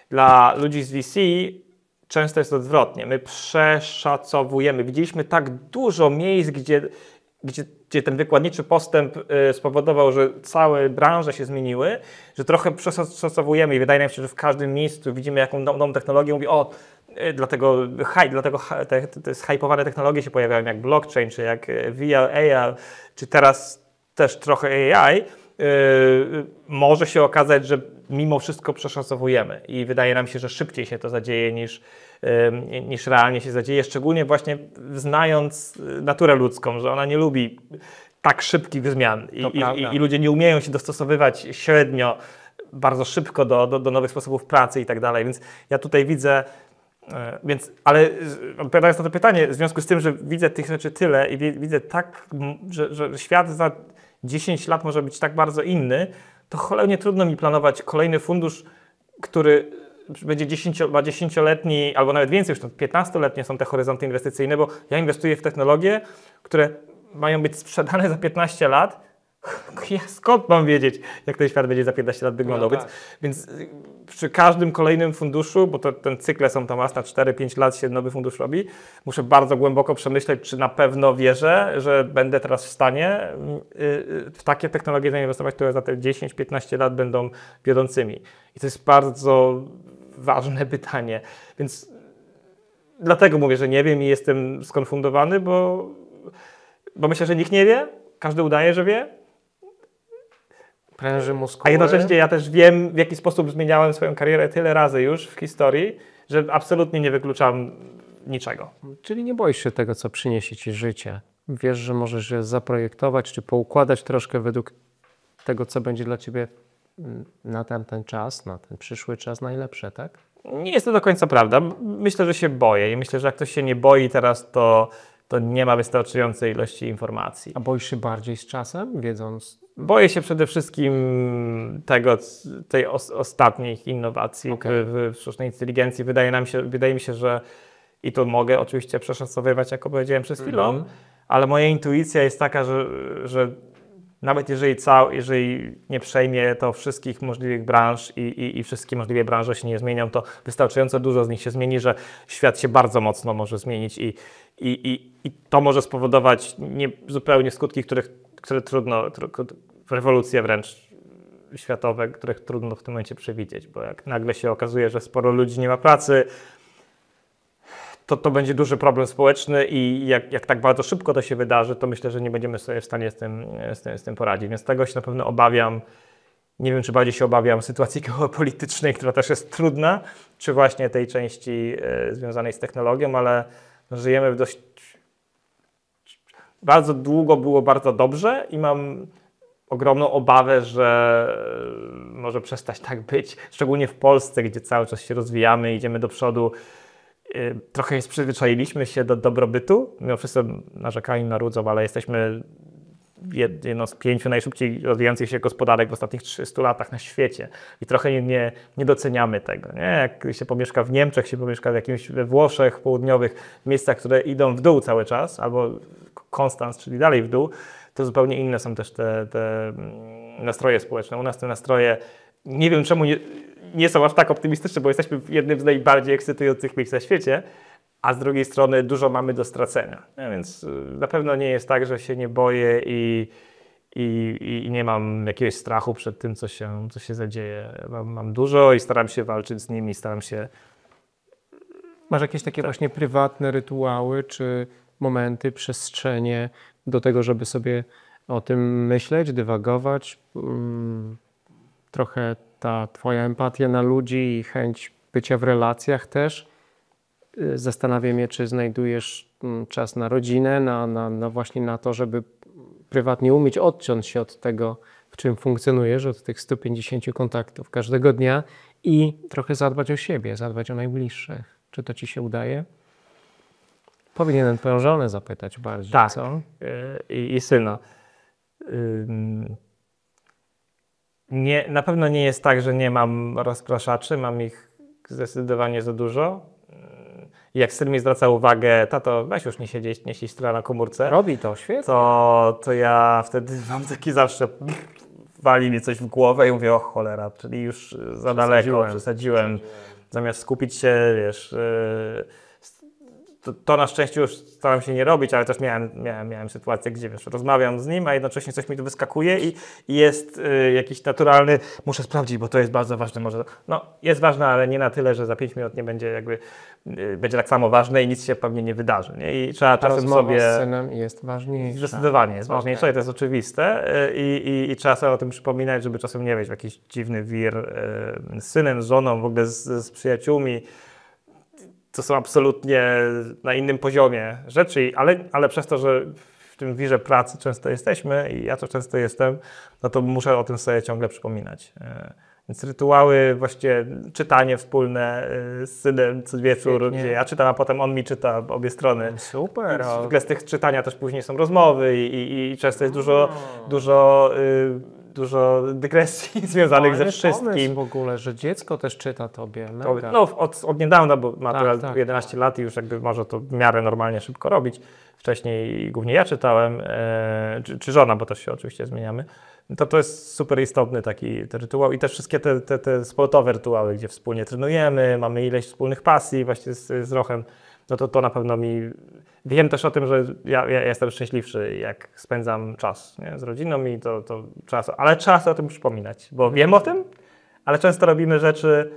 Dla ludzi z VC często jest odwrotnie. My przeszacowujemy. Widzieliśmy tak dużo miejsc, gdzie ten wykładniczy postęp spowodował, że całe branże się zmieniły, że trochę przeszacowujemy i wydaje nam się, że w każdym miejscu widzimy jaką nową technologię. Mówi, dlatego te zhypowane technologie się pojawiają, jak blockchain, czy jak VR, AR, czy teraz też trochę AI. Może się okazać, że mimo wszystko przeszacowujemy i wydaje nam się, że szybciej się to zadzieje niż realnie się zadzieje, szczególnie właśnie znając naturę ludzką, że ona nie lubi tak szybkich zmian i ludzie nie umieją się dostosowywać średnio bardzo szybko do nowych sposobów pracy i tak dalej, więc ja tutaj widzę, ale odpowiadając na to pytanie, w związku z tym, że widzę tych rzeczy tyle i widzę tak, że świat za 10 lat może być tak bardzo inny, to cholernie trudno mi planować kolejny fundusz, który będzie ma 10-letni, albo nawet więcej, już 15-letnie są te horyzonty inwestycyjne, bo ja inwestuję w technologie, które mają być sprzedane za 15 lat, skąd mam wiedzieć, jak ten świat będzie za 15 lat wyglądał? No tak. Więc przy każdym kolejnym funduszu, bo ten cykle są tam raz na 4-5 lat się nowy fundusz robi, muszę bardzo głęboko przemyśleć, czy na pewno wierzę, że będę teraz w stanie w takie technologie zainwestować, które za te 10-15 lat będą wiodącymi. I to jest bardzo ważne pytanie. Więc dlatego mówię, że nie wiem i jestem skonfundowany, bo myślę, że nikt nie wie, każdy udaje, że wie. Pręży A mózgowe. jednocześnie ja też wiem, w jaki sposób zmieniałem swoją karierę tyle razy już w historii, że absolutnie nie wykluczam niczego. Czyli nie boisz się tego, co przyniesie ci życie. Wiesz, że możesz je zaprojektować, czy poukładać troszkę według tego, co będzie dla ciebie na tamten czas, na ten przyszły czas najlepsze, tak? Nie jest to do końca prawda. Myślę, że się boję i myślę, że jak ktoś się nie boi teraz, to nie ma wystarczającej ilości informacji. A boisz się bardziej z czasem, wiedząc... Boję się przede wszystkim tej ostatnich innowacji w sztucznej inteligencji. Wydaje mi się, że i to mogę oczywiście przeszacowywać, jak powiedziałem przed chwilą, ale moja intuicja jest taka, że nawet jeżeli nie przejmie to wszystkich możliwych branż i wszystkie możliwe branże się nie zmienią, to wystarczająco dużo z nich się zmieni, że świat się bardzo mocno może zmienić i to może spowodować zupełnie skutki, które trudno, rewolucje wręcz światowe, których trudno w tym momencie przewidzieć, bo jak nagle się okazuje, że sporo ludzi nie ma pracy, to będzie duży problem społeczny i jak tak bardzo szybko to się wydarzy, to myślę, że nie będziemy sobie w stanie z tym poradzić. Więc tego się na pewno obawiam. Nie wiem, czy bardziej się obawiam sytuacji geopolitycznej, która też jest trudna, czy właśnie tej części związanej z technologią, ale żyjemy w dość... Bardzo długo było bardzo dobrze i mam ogromną obawę, że może przestać tak być, szczególnie w Polsce, gdzie cały czas się rozwijamy, idziemy do przodu. Trochę przyzwyczailiśmy się do dobrobytu, mimo wszyscy narzekali na rudzą, ale jesteśmy jedną z 5 najszybciej rozwijających się gospodarek w ostatnich 300 latach na świecie i trochę nie doceniamy tego. Nie? Jak się pomieszka w Niemczech, się pomieszka w jakimś we Włoszech południowych, miejscach, które idą w dół cały czas, albo Konstanz, czyli dalej w dół, to zupełnie inne są też te nastroje społeczne. U nas te nastroje, nie wiem czemu nie są aż tak optymistyczne, bo jesteśmy w jednym z najbardziej ekscytujących miejsc na świecie, a z drugiej strony dużo mamy do stracenia. Więc na pewno nie jest tak, że się nie boję i nie mam jakiegoś strachu przed tym, co się zadzieje. Mam dużo i staram się walczyć z nimi, staram się... Masz jakieś takie właśnie prywatne rytuały, czy momenty, przestrzenie do tego, żeby sobie o tym myśleć, dywagować? Trochę ta twoja empatia na ludzi i chęć bycia w relacjach też. Zastanawiam mnie, czy znajdujesz czas na rodzinę, właśnie na to, żeby prywatnie umieć odciąć się od tego, w czym funkcjonujesz, od tych 150 kontaktów każdego dnia i trochę zadbać o siebie, zadbać o najbliższych. Czy to ci się udaje? Powinienem twoją żonę zapytać bardziej, tak. Co? I syna. Na pewno nie jest tak, że nie mam rozpraszaczy, mam ich zdecydowanie za dużo. I jak syn mi zwraca uwagę, tato, weź już nie siedź tyle na komórce. Robi to świetnie. To ja wtedy mam taki zawsze, wali mi coś w głowę i mówię, o cholera, czyli już za daleko przesadziłem. Zamiast skupić się, wiesz, to na szczęście już starałem się nie robić, ale też miałem sytuację, gdzie wiesz, rozmawiam z nim, a jednocześnie coś mi tu wyskakuje i jest jakiś naturalny, muszę sprawdzić, bo to jest bardzo ważne. Jest ważne, ale nie na tyle, że za 5 minut nie będzie będzie tak samo ważne i nic się pewnie nie wydarzy. Nie? I trzeba czasem rozmowa sobie... z synem jest ważniejsza. Zdecydowanie jest ważniejsze i to jest oczywiste i trzeba sobie o tym przypominać, żeby czasem nie wejść w jakiś dziwny wir z synem, z żoną, w ogóle z przyjaciółmi. To są absolutnie na innym poziomie rzeczy, ale przez to, że w tym wirze pracy często jesteśmy i ja to często jestem, no to muszę o tym sobie ciągle przypominać. Więc rytuały, właściwie czytanie wspólne z synem co wieczór, gdzie ja czytam, a potem on mi czyta obie strony. Super. W ogóle z tych czytania też później są rozmowy i często jest dużo dużo dygresji związanych ze wszystkim. W ogóle, że dziecko też czyta tobie. Mega. No od niedawna, bo ma tak, 11 lat i już jakby może to w miarę normalnie szybko robić. Wcześniej głównie ja czytałem, czy żona, bo też się oczywiście zmieniamy. To jest super istotny taki rytuał i też wszystkie te sportowe rytuały, gdzie wspólnie trenujemy, mamy ileś wspólnych pasji właśnie z Rochem, no to na pewno mi... Wiem też o tym, że ja jestem szczęśliwszy, jak spędzam czas, nie, z rodziną i to czas, ale trzeba sobie o tym przypominać, bo wiem o tym, ale często robimy rzeczy.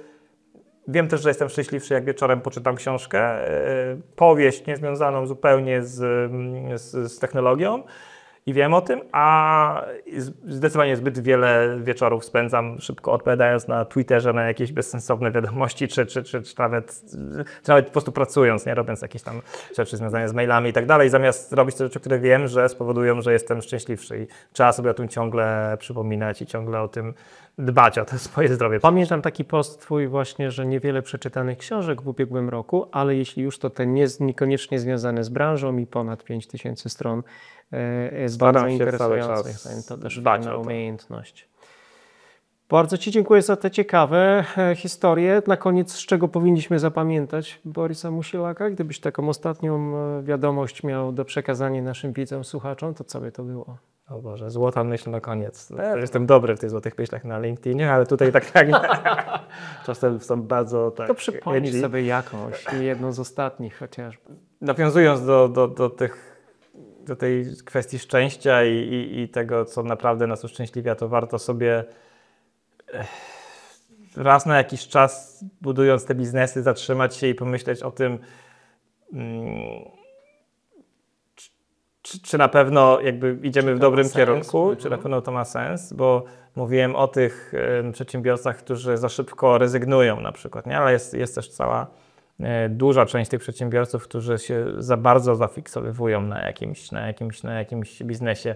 Wiem też, że jestem szczęśliwszy, jak wieczorem poczytam książkę, powieść niezwiązaną zupełnie z technologią i wiem o tym, a zdecydowanie zbyt wiele wieczorów spędzam szybko odpowiadając na Twitterze na jakieś bezsensowne wiadomości, czy nawet po prostu pracując, nie robiąc jakieś tam rzeczy związane z mailami i tak dalej, zamiast robić te rzeczy, które wiem, że spowodują, że jestem szczęśliwszy i trzeba sobie o tym ciągle przypominać i ciągle o tym dbać o to swoje zdrowie. Pamiętam taki post twój właśnie, że niewiele przeczytanych książek w ubiegłym roku, ale jeśli już to te niekoniecznie związane z branżą i ponad 5000 stron jest bardzo interesujących. To też fajna umiejętność. Bardzo ci dziękuję za te ciekawe historie. Na koniec, z czego powinniśmy zapamiętać Borysa Musielaka? Gdybyś taką ostatnią wiadomość miał do przekazania naszym widzom, słuchaczom, to co by to było? O Boże, złota myśl na koniec. Jestem dobry w tych złotych myślach na LinkedInie, ale tutaj tak czasem są bardzo tak... To przypomnij sobie jakąś, jedną z ostatnich chociażby. Nawiązując do tej kwestii szczęścia i tego, co naprawdę nas uszczęśliwia, to warto sobie raz na jakiś czas, budując te biznesy, zatrzymać się i pomyśleć o tym, czy na pewno jakby idziemy w dobrym kierunku, czy na pewno to ma sens, bo mówiłem o tych przedsiębiorcach, którzy za szybko rezygnują na przykład, nie? Ale jest też cała duża część tych przedsiębiorców, którzy się za bardzo zafiksowywują na jakimś biznesie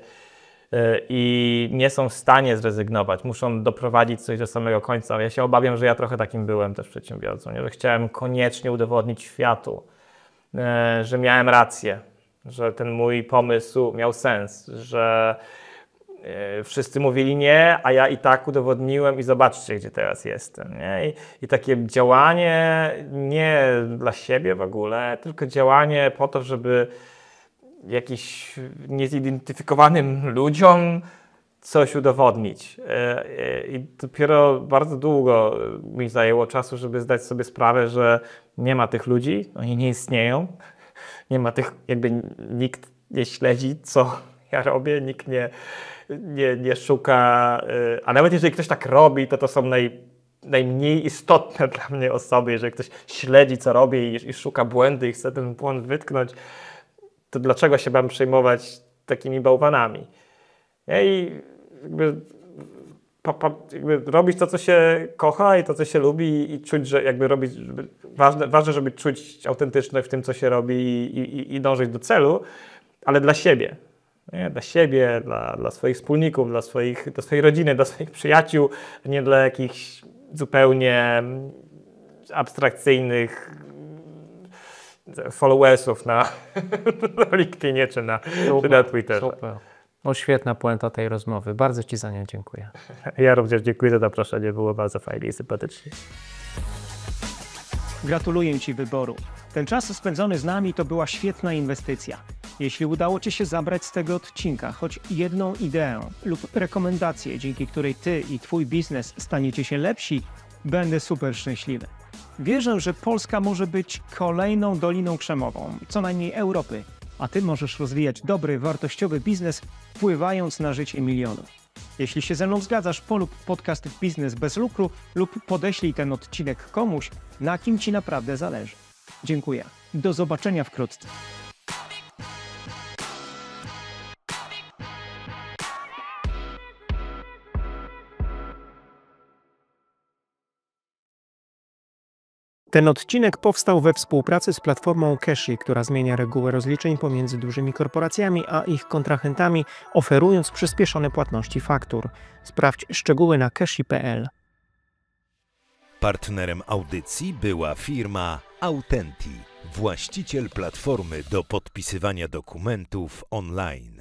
i nie są w stanie zrezygnować, muszą doprowadzić coś do samego końca. Ja się obawiam, że ja trochę takim byłem też przedsiębiorcą, nie? Że chciałem koniecznie udowodnić światu, że miałem rację, że ten mój pomysł miał sens, że wszyscy mówili nie, a ja i tak udowodniłem i zobaczcie, gdzie teraz jestem. Nie? I takie działanie nie dla siebie w ogóle, tylko działanie po to, żeby jakiś niezidentyfikowanym ludziom coś udowodnić. I dopiero bardzo długo mi zajęło czasu, żeby zdać sobie sprawę, że nie ma tych ludzi, oni nie istnieją. Nie ma tych, jakby nikt nie śledzi, co ja robię, nikt nie szuka, a nawet jeżeli ktoś tak robi, to są najmniej istotne dla mnie osoby. Jeżeli ktoś śledzi, co robię i szuka błędy i chce ten błąd wytknąć, to dlaczego się mam przejmować takimi bałwanami? I jakby robić to, co się kocha i to, co się lubi i czuć, że jakby robić, ważne, żeby czuć autentyczność w tym, co się robi i dążyć do celu, ale dla siebie. Nie? Dla siebie, dla swoich wspólników, dla swojej rodziny, dla swoich przyjaciół, nie dla jakichś zupełnie abstrakcyjnych followersów na LinkedInie czy na Twitterze. Super. Świetna puenta tej rozmowy. Bardzo ci za nią dziękuję. Ja również dziękuję za zaproszenie. Było bardzo fajnie i sympatycznie. Gratuluję ci wyboru. Ten czas spędzony z nami to była świetna inwestycja. Jeśli udało ci się zabrać z tego odcinka choć jedną ideę lub rekomendację, dzięki której ty i twój biznes staniecie się lepsi, będę super szczęśliwy. Wierzę, że Polska może być kolejną Doliną Krzemową, co najmniej Europy, a ty możesz rozwijać dobry, wartościowy biznes, wpływając na życie milionów. Jeśli się ze mną zgadzasz, polub podcast Biznes bez lukru lub podeślij ten odcinek komuś, na kim ci naprawdę zależy. Dziękuję. Do zobaczenia wkrótce. Ten odcinek powstał we współpracy z platformą Cashi, która zmienia reguły rozliczeń pomiędzy dużymi korporacjami a ich kontrahentami, oferując przyspieszone płatności faktur. Sprawdź szczegóły na cashi.pl. Partnerem audycji była firma Autenti, właściciel platformy do podpisywania dokumentów online.